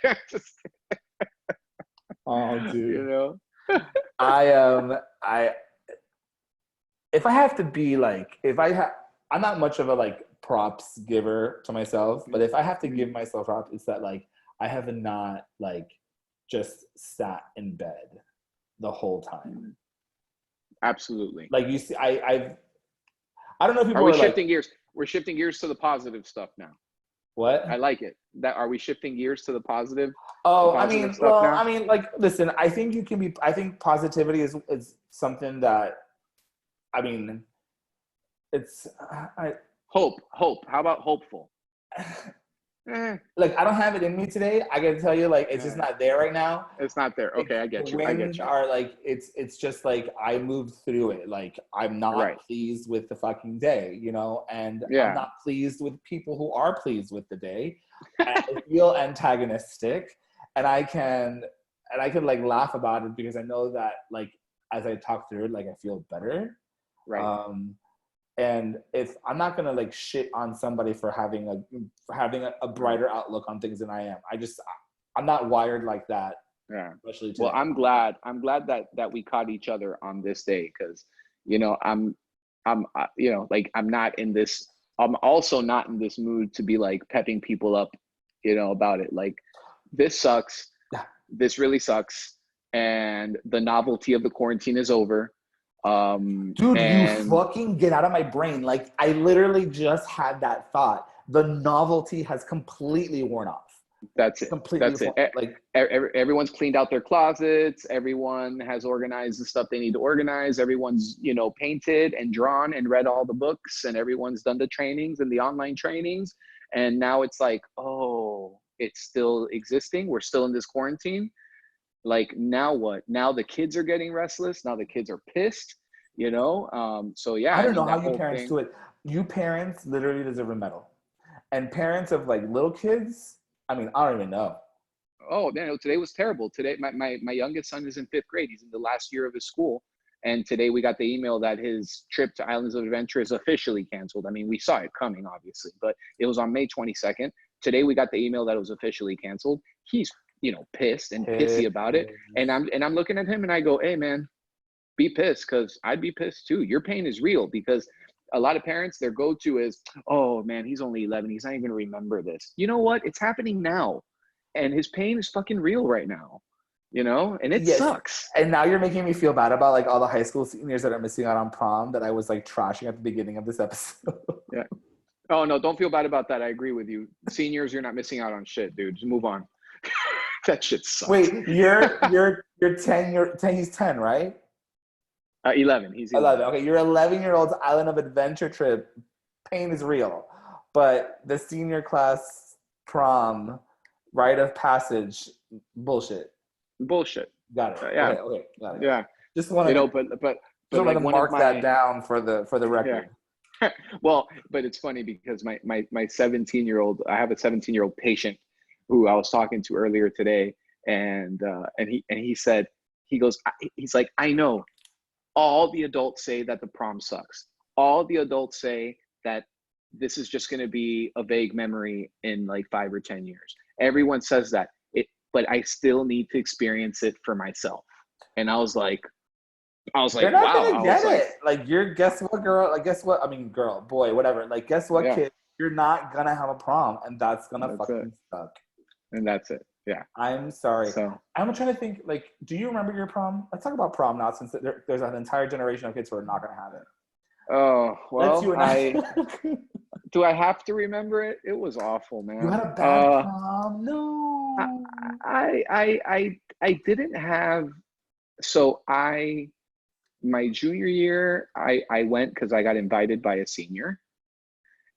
oh, dude. You know, if I have to be like, I'm not much of a like props giver to myself, but if I have to give myself props, it's that like I have not like just sat in bed the whole time. Absolutely. Like, you see, I don't know if people are we are shifting like, gears? We're shifting gears to the positive stuff now. What? I like it. Are we shifting gears to the positive? Oh, the positive I mean, like, listen, I think positivity is something that, I mean, it's hope. How about hopeful? Like, I don't have it in me today. I gotta tell you, like, it's just not there right now. It's not there. Okay, I get you. Wins are like, it's just like I moved through it. Like, I'm not pleased with the fucking day, you know, and I'm not pleased with people who are pleased with the day. I feel antagonistic, and I can like laugh about it because I know that, like, as I talk through it, like, I feel better. Right. And if I'm not gonna like shit on somebody for having a brighter outlook on things than I am, I'm not wired like that. Yeah. Especially today. Well, I'm glad that we caught each other on this day, because, you know, I'm you know, like, I'm also not in this mood to be like pepping people up, you know, about it. Like, this sucks. This really sucks. And the novelty of the quarantine is over. Dude, you fucking get out of my brain. Like, I literally just had that thought. The novelty has completely worn off. That's it. Completely That's it. like Everyone's cleaned out their closets. Everyone has organized the stuff they need to organize. Everyone's, painted and drawn and read all the books, and everyone's done the trainings and the online trainings. And now it's like, oh, it's still existing. We're still in this quarantine. Like, now what? Now the kids are getting restless. Now the kids are pissed, So yeah, I don't mean, know how that you whole parents thing. do it. You parents literally deserve a medal. And parents of like little kids, I mean, I don't even know. Oh, man, today was terrible. Today, my youngest son is in fifth grade. He's in the last year of his school. And today we got the email that his trip to Islands of Adventure is officially canceled. I mean, we saw it coming, obviously, but it was on May 22nd. Today we got the email that it was officially canceled. He's, pissed and pissy about it. And I'm looking at him and I go, hey, man, be pissed, because I'd be pissed too. Your pain is real, because a lot of parents, their go-to is, oh, man, he's only 11. He's not even going to remember this. You know what? It's happening now. And his pain is fucking real right now, and it Yes. sucks. And now you're making me feel bad about like all the high school seniors that are missing out on prom that I was like trashing at the beginning of this episode. Yeah. Oh, no, don't feel bad about that. I agree with you. Seniors, you're not missing out on shit, dude. Just move on. That shit sucks. Wait, you're 10, he's 10, right? 11. He's 11. 11. Okay, your 11-year-old's Island of Adventure trip, pain is real. But the senior class prom, rite of passage, bullshit. Bullshit. Got it. Yeah. Okay, got it. Yeah. Just want to but like mark that down for the record. Yeah. Well, but it's funny because my 17-year-old, I have a 17-year-old patient who I was talking to earlier today, and he said, he's like, I know all the adults say that the prom sucks. All the adults say that this is just going to be a vague memory in like 5 or 10 years. Everyone says that, but I still need to experience it for myself. And I was like, you're not wow. gonna get it. Like, you're, guess what, girl? Like, guess what? I mean, girl, boy, whatever. Like, guess what, kid? You're not gonna have a prom, and that's gonna fucking suck. And that's it. Yeah. I'm sorry. So I'm trying to think. Like, do you remember your prom? Let's talk about prom now, since there's an entire generation of kids who are not gonna have it. Oh, well, do I have to remember it? It was awful, man. You had a bad prom? No. I didn't have. So my junior year, I went because I got invited by a senior,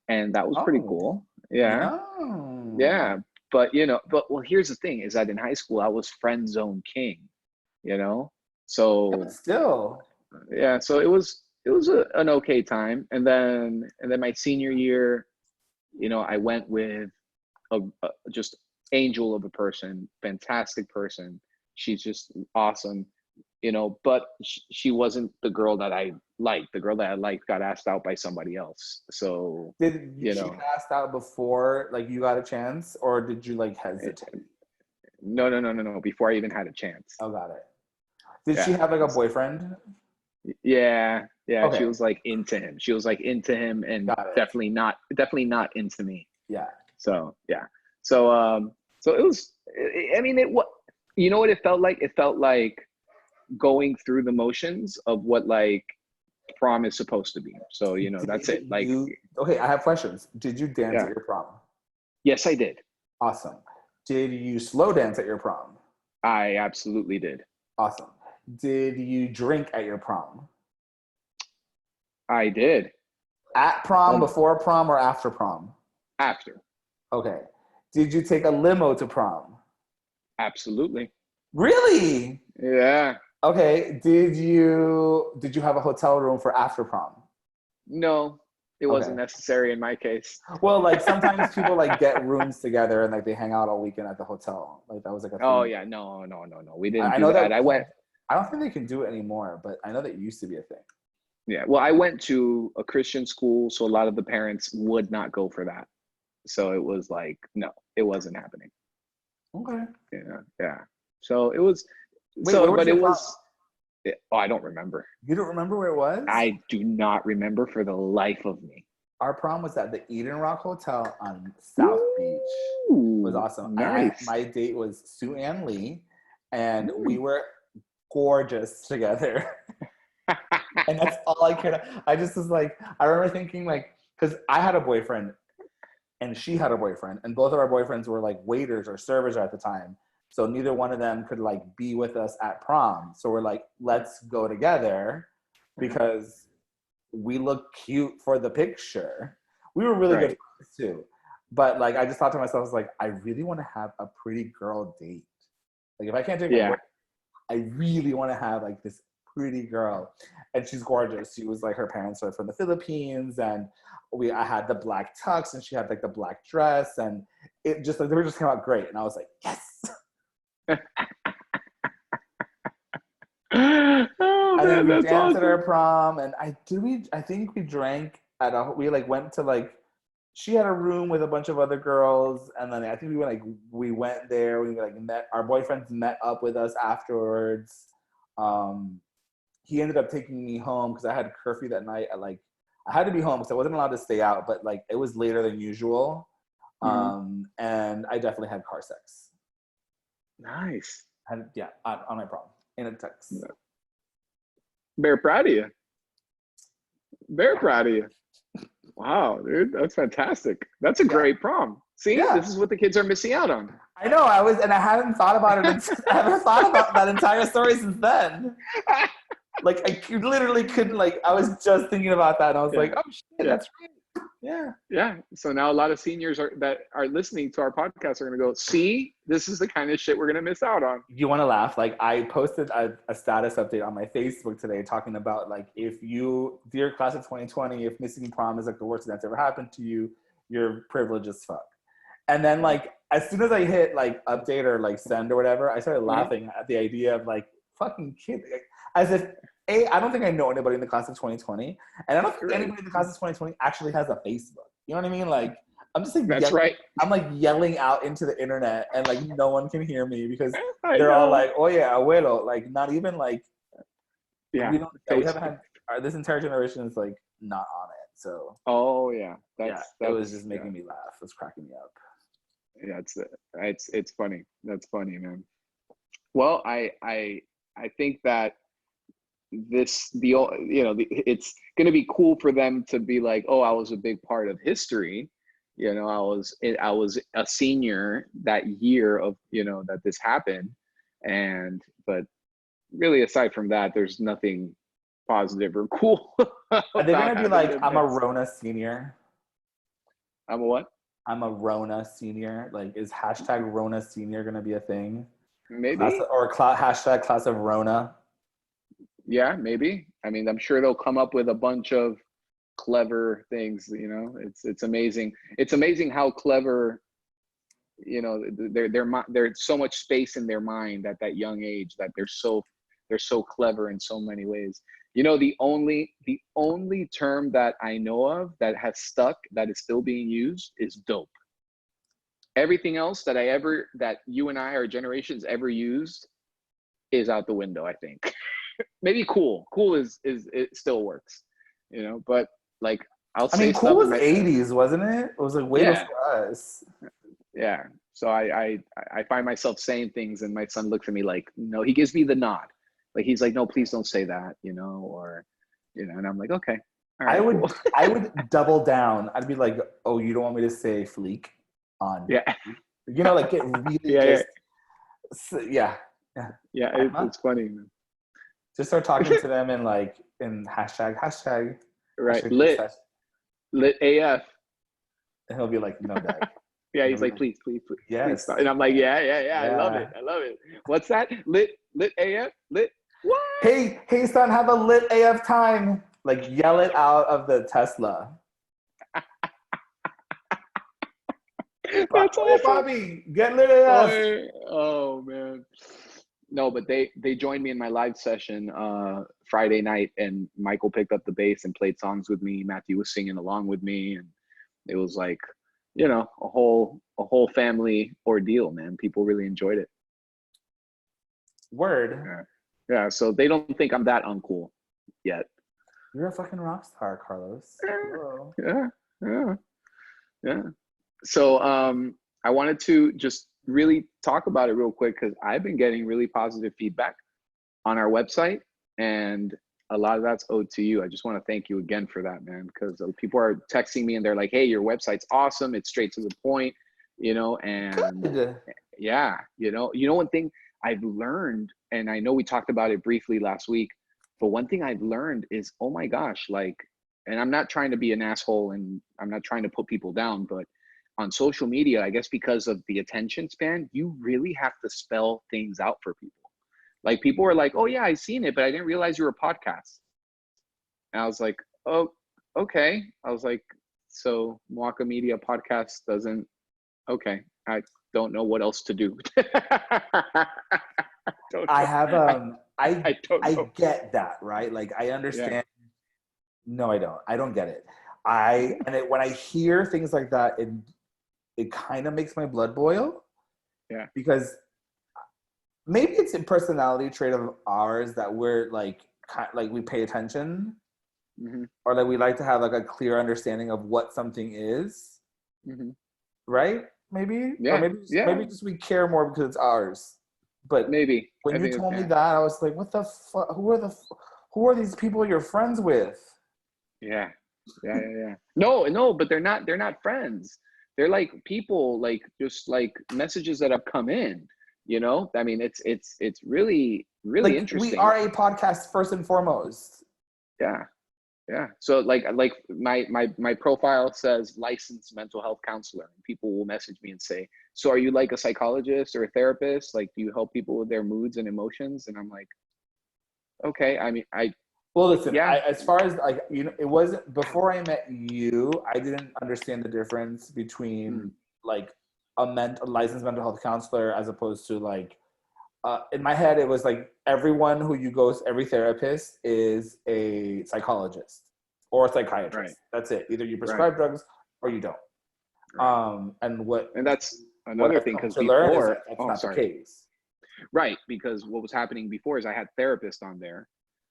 and that was pretty cool. Yeah. No. Yeah. But, well, here's the thing is that in high school, I was friend zone king, so yeah, but still. Yeah. So it was an okay time. And then my senior year, I went with a just angel of a person, fantastic person. She's just awesome, but she wasn't the girl that I liked. The girl that I liked got asked out by somebody else. So did she asked out before like you got a chance, or did you like hesitate? No. Before I even had a chance. Oh, got it. Did she have like a boyfriend? Yeah. Okay. She was like into him. She was like into him, and definitely not into me. Yeah. So yeah. So it was. I mean, what it felt like? It felt like going through the motions of what like prom is supposed to be. So that's it. Like, okay, I have questions. Did you dance at your prom? Yes, I did. Awesome. Did you slow dance at your prom? I absolutely did. Awesome. Did you drink at your prom? I did. At prom, before prom, or after prom? After. Okay. Did you take a limo to prom? Absolutely. Really? Yeah. Okay. Did you have a hotel room for after prom? No, it wasn't necessary in my case. Well, like sometimes people like get rooms together and like they hang out all weekend at the hotel. Like that was like a thing. Oh yeah, no. We didn't do that. I went. I don't think they can do it anymore, but I know that it used to be a thing. Yeah. Well, I went to a Christian school, so a lot of the parents would not go for that. So it was like, no, it wasn't happening. Okay. Yeah. So it was. Wait, but it was. I don't remember. You don't remember where it was? I do not remember for the life of me. Our prom was at the Eden Rock Hotel on South Beach. It was awesome. Nice. My date was Sue Ann Lee, and we were gorgeous together. And that's all I cared. I just was like, I remember thinking like, because I had a boyfriend and she had a boyfriend, and both of our boyfriends were like waiters or servers at the time. So neither one of them could like be with us at prom. So we're like, let's go together because we look cute for the picture. We were really good friends too. But like, I just thought to myself, I was like, I really want to have a pretty girl date. Like if I can't take my boyfriend, I really want to have like this pretty girl. And she's gorgeous. She was like, her parents are from the Philippines, and I had the black tux and she had like the black dress, and it just like, they just came out great. And I was like, yes. Oh, and then man, we that's danced awesome. at our prom, and I think we drank we like went to like, she had a room with a bunch of other girls, and then I think we went there, we like met, our boyfriends met up with us afterwards. He ended up taking me home because I had curfew that night. I had to be home because I wasn't allowed to stay out, but like it was later than usual. And I definitely had car sex. Nice. And yeah, on my prom in a tux. Very proud of you. Very proud of you. Wow, dude, that's fantastic. That's a great prom. See, this is what the kids are missing out on. I know. And I hadn't thought about it. I haven't thought about that entire story since then. Like I literally couldn't. Like I was just thinking about that, and I was like, "Oh shit, that's right." Yeah. So now a lot of seniors that are listening to our podcast are going to go, see, this is the kind of shit we're going to miss out on. You want to laugh? Like I posted a status update on my Facebook today talking about like, if you, dear class of 2020, if missing prom is like the worst thing that's ever happened to you, you're privileged as fuck. And then like, as soon as I hit like update or like send or whatever, I started laughing at the idea of like fucking kid, as if I don't think I know anybody in the class of 2020, and I don't think anybody in the class of 2020 actually has a Facebook. You know what I mean? Like, I'm just like, that's right. I'm like yelling out into the internet, and like no one can hear me because they're all like, "Oh yeah, abuelo." Like, not even like, we haven't had this entire generation is like not on it. So it was just making me laugh. It was cracking me up. Yeah, it's funny. That's funny, man. Well, I think that it's going to be cool for them to be like, oh, I was a big part of history. You know, I was a senior that year of, that this happened. But really, aside from that, there's nothing positive or cool. Are they going to be like, I'm a Rona senior? I'm a what? I'm a Rona senior. Like, is hashtag Rona senior going to be a thing? Maybe. Hashtag class of Rona. Yeah, maybe. I mean, I'm sure they'll come up with a bunch of clever things. It's amazing. It's amazing how clever. There's so much space in their mind at that young age that they're so clever in so many ways. The only term that I know of that has stuck, that is still being used, is dope. Everything else that you and I, our generations, ever used is out the window, I think. Maybe cool is it still works, but like cool was 80s, wasn't it? It was like way before us. Yeah. So I find myself saying things, and my son looks at me like, no, he gives me the nod. Like he's like, no, please don't say that, and I'm like, okay. All right, cool. I would double down. I'd be like, oh, you don't want me to say fleek on? Yeah. Like get really yeah. It's funny, man. Just start talking to them in hashtag. Right. Hashtag lit AF. And he'll be like, no, Dad. Yeah, he's like, please. Yes. Please. And I'm like, yeah. I love it. What's that? Lit AF? Lit what? Hey, son, have a lit AF time. Like, yell it out of the Tesla. That's awesome. Bobby, get lit AF. Oh man. No, but they joined me in my live session Friday night, and Michael picked up the bass and played songs with me. Matthew was singing along with me, and it was like, a whole family ordeal, man. People really enjoyed it. Word. Yeah, so they don't think I'm that uncool yet. You're a fucking rock star, Carlos. Yeah. So I wanted to just really talk about it real quick, because I've been getting really positive feedback on our website, and a lot of that's owed to you. I just want to thank you again for that, man, because people are texting me and they're like, hey, your website's awesome. It's straight to the point, and Good. yeah, one thing I've learned, and I know we talked about it briefly last week, but one thing I've learned is, oh my gosh, like, and I'm not trying to be an asshole and I'm not trying to put people down, but on social media, I guess because of the attention span, you really have to spell things out for people. Like people were like, oh yeah, I seen it, but I didn't realize you were a podcast. And I was like, oh, okay. I was like, so MOACA Media podcast doesn't, okay. I don't know what else to do. I have I don't I know. get that, right? Like I Yeah. understand. No, I don't. I don't get it. When I hear things like that, it kind of makes my blood boil. Yeah. Because maybe it's a personality trait of ours that we're like we pay attention, Mm-hmm. or that we like to have like a clear understanding of what something is, Mm-hmm. right? Maybe, or Yeah. maybe just we care more because it's ours. But Maybe. when I you think, told me yeah. that, I was like, what the fuck? Who are these people you're friends with? Yeah. Yeah. No, but they're not friends. They're like people, like just like messages that have come in, I mean, it's really, really Like we interesting. are a podcast first and foremost. Yeah. Yeah. So like my profile says licensed mental health counselor. People will message me and say, so are you like a psychologist or a therapist? Like, do you help people with their moods and emotions? And I'm like, okay. I mean, Well, listen, yeah. as far as like, it wasn't before I met you, I didn't understand the difference between Mm, like a licensed mental health counselor as opposed to like, in my head, it was like every therapist is a psychologist or a right. psychiatrist. That's it. Either you Right. prescribe drugs or you don't. Right. And And that's what another I've thing, come because to learn is before, that that's oh, not the sorry. case. Right. Because what was happening before is I had therapists on there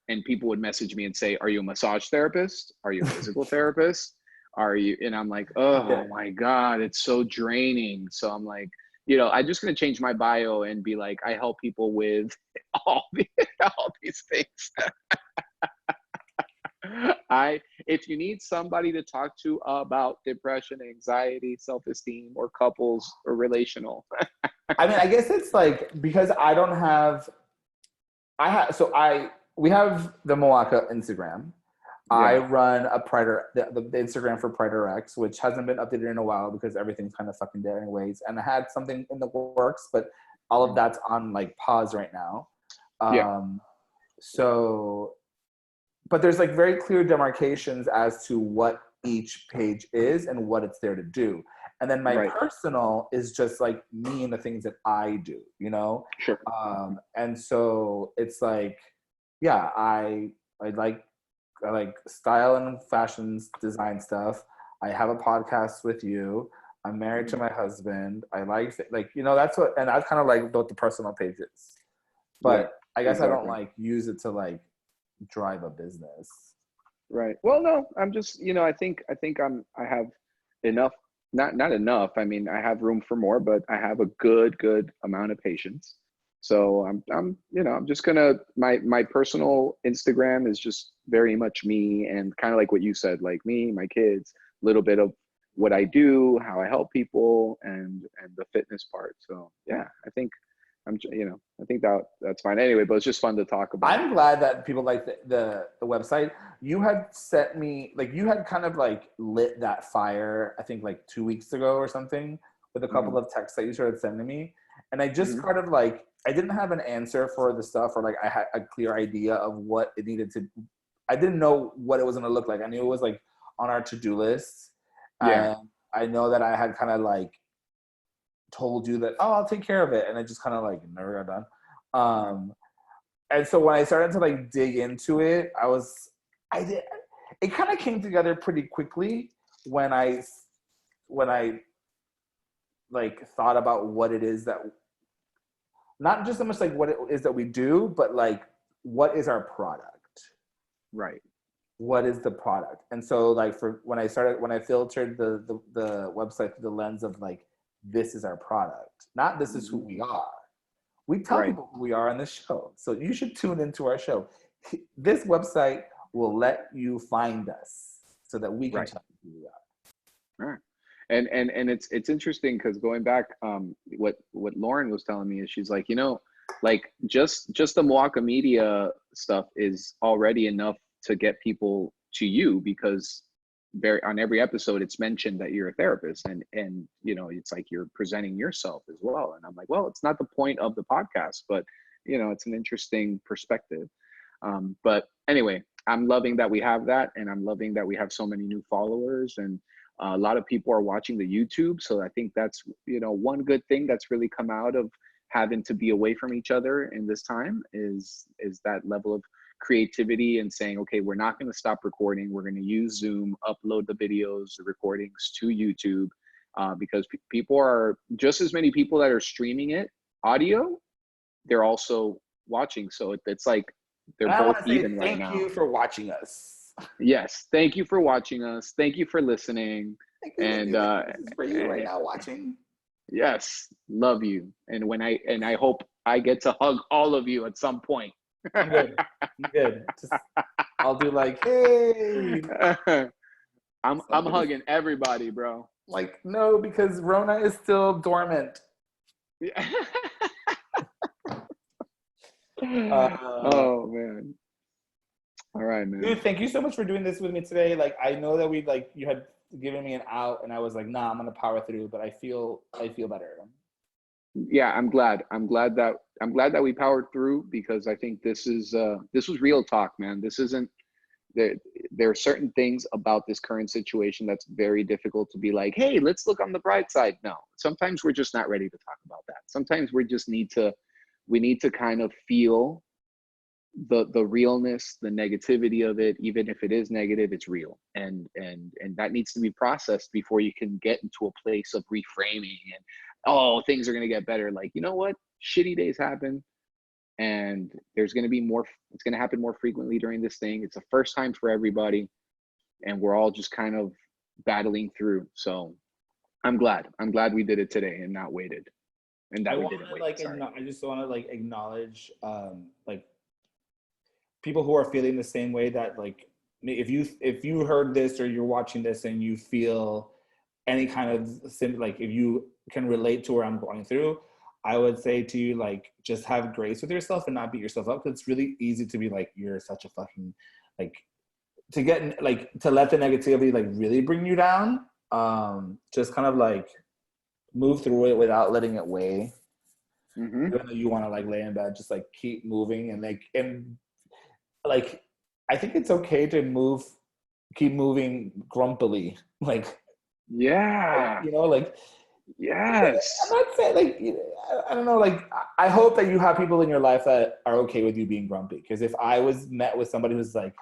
and people would message me and say, are you a massage therapist? Are you a physical therapist? Are you? And I'm like, Yeah. oh my God, it's so draining. So I'm like, I'm just going to change my bio and be like, I help people with all, all these things. If you need somebody to talk to about depression, anxiety, self-esteem, or couples or relational. I mean, I guess it's like because I don't have, we have the MOACA Instagram. I Yeah. run a the Instagram for PrideRx, which hasn't been updated in a while because everything's kind of fucking dead anyways. And I had something in the works, but all of that's on like pause right now. Yeah. So, but there's like very clear demarcations as to what each page is and what it's there to do. And then my Right. personal is just like me and the things that I do, Sure. And so it's like, yeah, I like style and fashion design stuff. I have a podcast with you. I'm married to my husband. I like that's and that's kind of like what the personal page is. But Yeah, I guess I don't exactly. like use it to like drive a business. Right. Well, no, I'm just, I have enough, not enough. I mean, I have room for more, but I have a good amount of patience. So I'm just gonna, my personal Instagram is just very much me and kind of like what you said, like me, my kids, a little bit of what I do, how I help people, and the fitness part. So yeah, I think I think that's fine anyway, but it's just fun to talk about. I'm glad that people like the website. You had sent me you had kind of like lit that fire, I think like 2 weeks ago or something, with a couple Mm-hmm. of texts that you started sending me. And I just Mm-hmm. kind of like, I didn't have an answer for the stuff, or like I had a clear idea of what it needed to, I didn't know what it was going to look like. I knew it was like on our to-do list. Yeah. And I know that I had kind of like told you that, oh, I'll take care of it. And I just kind of like never got done. And so when I started to like dig into it, it kind of came together pretty quickly when I like thought about what it is that, not just so much like what it is that we do, but like what is our product? Right. What is the product? And so like when I filtered the website through the lens of like, this is our product, not this is who we are. We tell Right. people who we are on this show. So you should tune into our show. this website will let you find us so that we can Right. tell you who we are. Right. And it's interesting because going back, what Lauren was telling me is she's like, like just the MOACA media stuff is already enough to get people to you, because on every episode it's mentioned that you're a therapist, and it's like you're presenting yourself as well. And I'm like, well, it's not the point of the podcast, but it's an interesting perspective. But anyway, I'm loving that we have that, and I'm loving that we have so many new followers, and a lot of people are watching the YouTube. So I think that's one good thing that's really come out of having to be away from each other in this time is that level of creativity and saying, okay, we're not going to stop recording. We're going to use Zoom, upload the videos, the recordings to YouTube, because people are just as many people that are streaming it audio, they're also watching. So it's like they're And I both want to say even right thank now. you for watching us. Yes, thank you for watching us. Thank you for listening. And this is for you right now watching. yes, love you. And I hope I get to hug all of you at some point. I'm good. I'm good. I'll do like, hey. I'm hugging everybody, bro. Like, no, because Rona is still dormant. Yeah. Oh man. All right, man. Dude, thank you so much for doing this with me today. Like, I know that you had given me an out, and I was like, nah, I'm gonna power through. But I feel better. Yeah, I'm glad that we powered through, because I think this was real talk, man. This isn't there are certain things about this current situation that's very difficult to be like, hey, let's look on the bright side. No, sometimes we're just not ready to talk about that. Sometimes we need to kind of feel the realness, the negativity of it. Even if it is negative, it's real, and that needs to be processed before you can get into a place of reframing and, oh, things are going to get better. Like, you know what, shitty days happen, and there's going to be more. It's going to happen more frequently during this thing. It's the first time for everybody, and we're all just kind of battling through. So I'm glad we did it today and not waited, and that we didn't wait. Sorry. I just want to like acknowledge like people who are feeling the same way, that like, if you heard this or you're watching this and you feel any kind of like, if you can relate to where I'm going through, I would say to you, like, just have grace with yourself and not beat yourself up, because it's really easy to be like, you're such a fucking, like, to get like, to let the negativity like really bring you down. Just kind of like move through it without letting it weigh. Mm-hmm. Even though you want to like lay in bed, just like keep moving, and like I think it's okay to keep moving grumpily, like, Yeah, like, yes. I'm not saying like, I don't know, like, I hope that you have people in your life that are okay with you being grumpy, because if I was met with somebody who's like,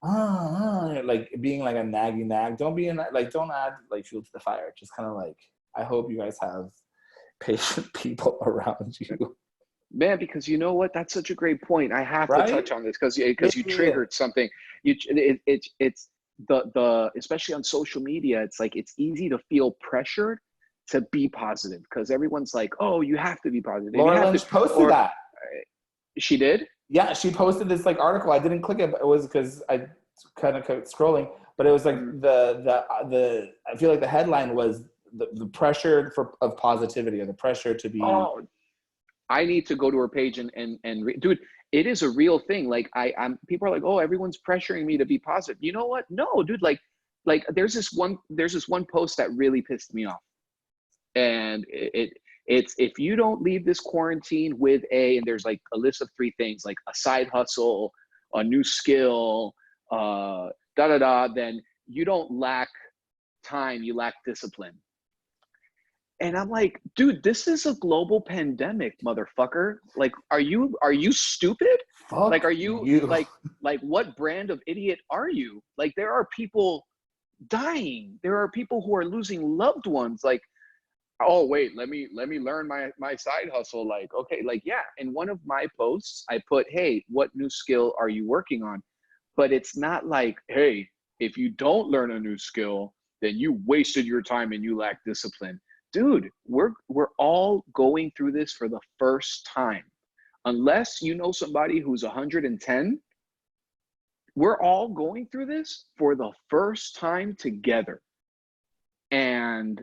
like being like a naggy nag, don't add like fuel to the fire. Just kind of like, I hope you guys have patient people around you. Man, because you know what? That's such a great point. I have Right? to touch on this because you triggered something. It's the especially on social media. It's like it's easy to feel pressured to be positive because everyone's like, "Oh, you have to be positive." Laura Lynch posted that. She did? Yeah, she posted this like article. I didn't click it, but it was because I kind of kept scrolling. But it was like the I feel like the headline was the pressure of positivity, or the pressure to be. Oh, I need to go to her page and dude, it is a real thing. Like I'm people are like, "Oh, everyone's pressuring me to be positive." You know what? No, dude, like there's this one post that really pissed me off. And it's if you don't leave this quarantine with and there's like a list of 3 things, like a side hustle, a new skill, then you don't lack time, you lack discipline. And I'm like, dude, this is a global pandemic, motherfucker. Like, are you stupid? Fuck like, are you like what brand of idiot are you? Like, there are people dying. There are people who are losing loved ones. Like, oh wait, let me learn my side hustle. Like, okay, like, yeah. In one of my posts, I put, hey, what new skill are you working on? But it's not like, hey, if you don't learn a new skill, then you wasted your time and you lack discipline. Dude, we're all going through this for the first time. Unless you know somebody who's 110 we're all going through this for the first time together. And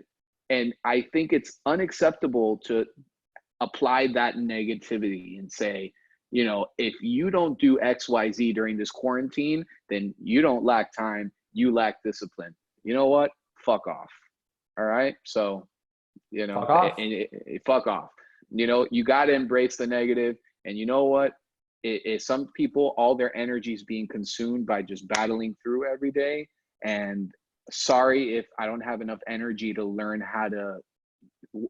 I think it's unacceptable to apply that negativity and say, you know, if you don't do XYZ during this quarantine, then you don't lack time, you lack discipline. You know what? Fuck off. All right. So, you know, Fuck off. fuck off. You know, you got to embrace the negative. And you know what? Some people, all their energy is being consumed by just battling through every day. And sorry if I don't have enough energy to learn how to,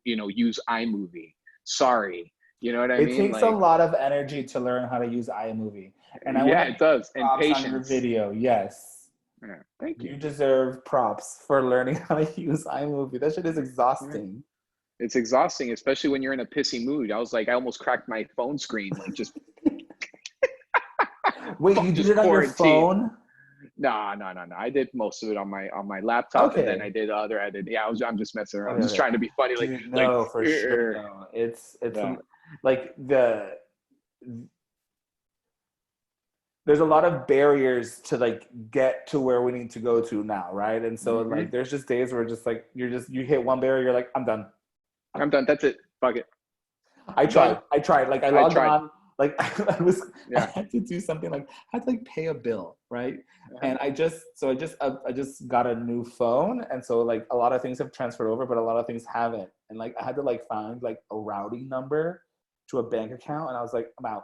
you know, use iMovie. Sorry. You know what I mean? It takes a lot of energy to learn how to use iMovie. And I yeah, it does. And patience. On your video, yes. Yeah, thank you. You deserve props for learning how to use iMovie. That shit is exhausting. It's exhausting, especially when you're in a pissy mood. I was like, I almost cracked my phone screen, like just. Wait, you did it on your phone? No. I did most of it on my laptop, okay. And then I did other edit. Yeah, I'm just messing around. I'm just trying to be funny. Like, dude, no, for sure. No. It's like there's a lot of barriers to like get to where we need to go to now, right? And so like there's just days where just like you hit one barrier, you're like, I'm done. That's it. Fuck it. I tried. Like I logged on. Like I had to do something, like I had to like pay a bill, right? And I just got a new phone, and so like a lot of things have transferred over, but a lot of things haven't. And like I had to like find like a routing number to a bank account, and I was like, I'm out.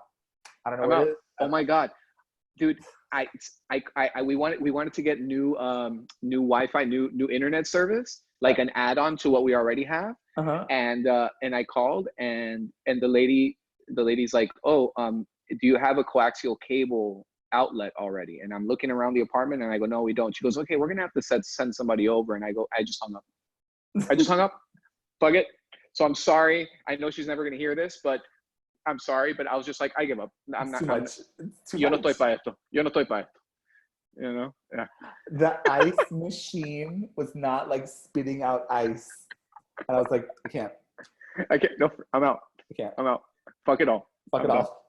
I don't know what it is. Oh my god, dude! We wanted to get new Wi-Fi, new internet service, like an add-on to what we already have. And I called, and the lady's like, oh, do you have a coaxial cable outlet already? And I'm looking around the apartment, and I go, no, we don't. She goes, okay, we're gonna have to send somebody over. And I go, I just hung up. Fuck it. So I'm sorry. I know she's never gonna hear this, but I'm sorry. But I was just like, I give up. I'm not. Yo no estoy pa esto. Yo no estoy pa esto. You know? Yeah. The ice machine was not like spitting out ice. And I was like, I can't. No, I'm out. I'm out. Fuck it all. Fuck it all.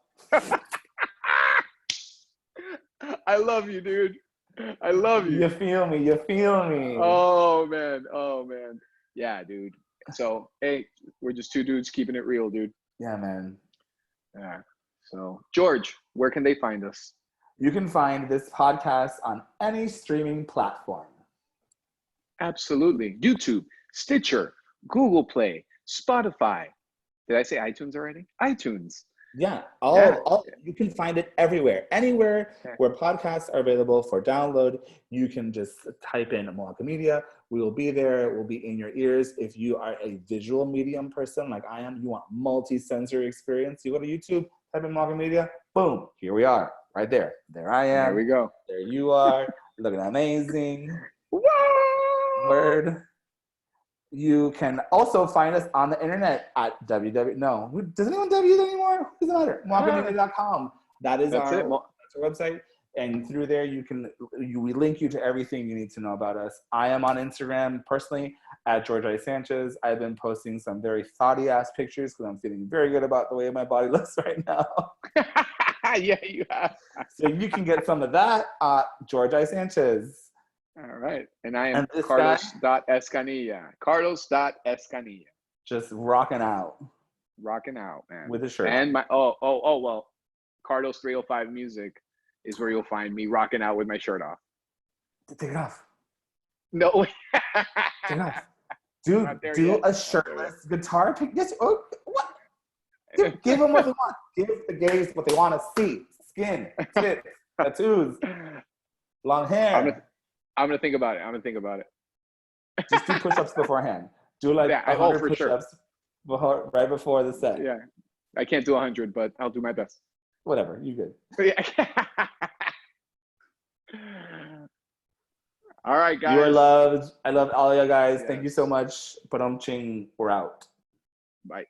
I love you, dude. I love you. You feel me. Oh man. Yeah, dude. So, hey, we're just two dudes keeping it real, dude. Yeah, man. Yeah. So, George, where can they find us? You can find this podcast on any streaming platform. Absolutely. YouTube, Stitcher, Google Play, Spotify. Did I say iTunes already? iTunes. Yeah. You can find it everywhere. Anywhere where podcasts are available for download, you can just type in MOACA Media. We will be there. It will be in your ears. If you are a visual medium person like I am, you want multi-sensory experience, you go to YouTube, type in MOACA Media, boom, here we are, right there. There I am. There we go. There you are, looking amazing. Whoa! Word. You can also find us on the internet at does anyone W anymore? Doesn't matter. MOACAmedia.com. That is our website. And through there, we link you to everything you need to know about us. I am on Instagram personally at Jorge Sanchez. I've been posting some very thoughty ass pictures because I'm feeling very good about the way my body looks right now. Yeah, you have. So you can get some of that at Jorge Sanchez. All right. And I am Carlos.Escanilla. Carlos.Escanilla. Just rocking out. Rocking out, man. With a shirt. And well, Carlos 305 Music is where you'll find me rocking out with my shirt off. Take it off. No. Take it off. Dude, do a shirtless guitar pick. Yes. Oh, what? Dude, give them what they want. Give the gays what they want to see. Skin, tits, tattoos, long hair. I'm gonna think about it. Just do push-ups beforehand. Do like 100 push-ups right before the set. Yeah, I can't do 100, but I'll do my best. Whatever, you good. Yeah. All right, guys. You are loved. I love all of you guys. Yes. Thank you so much. Padam ching. We're out. Bye.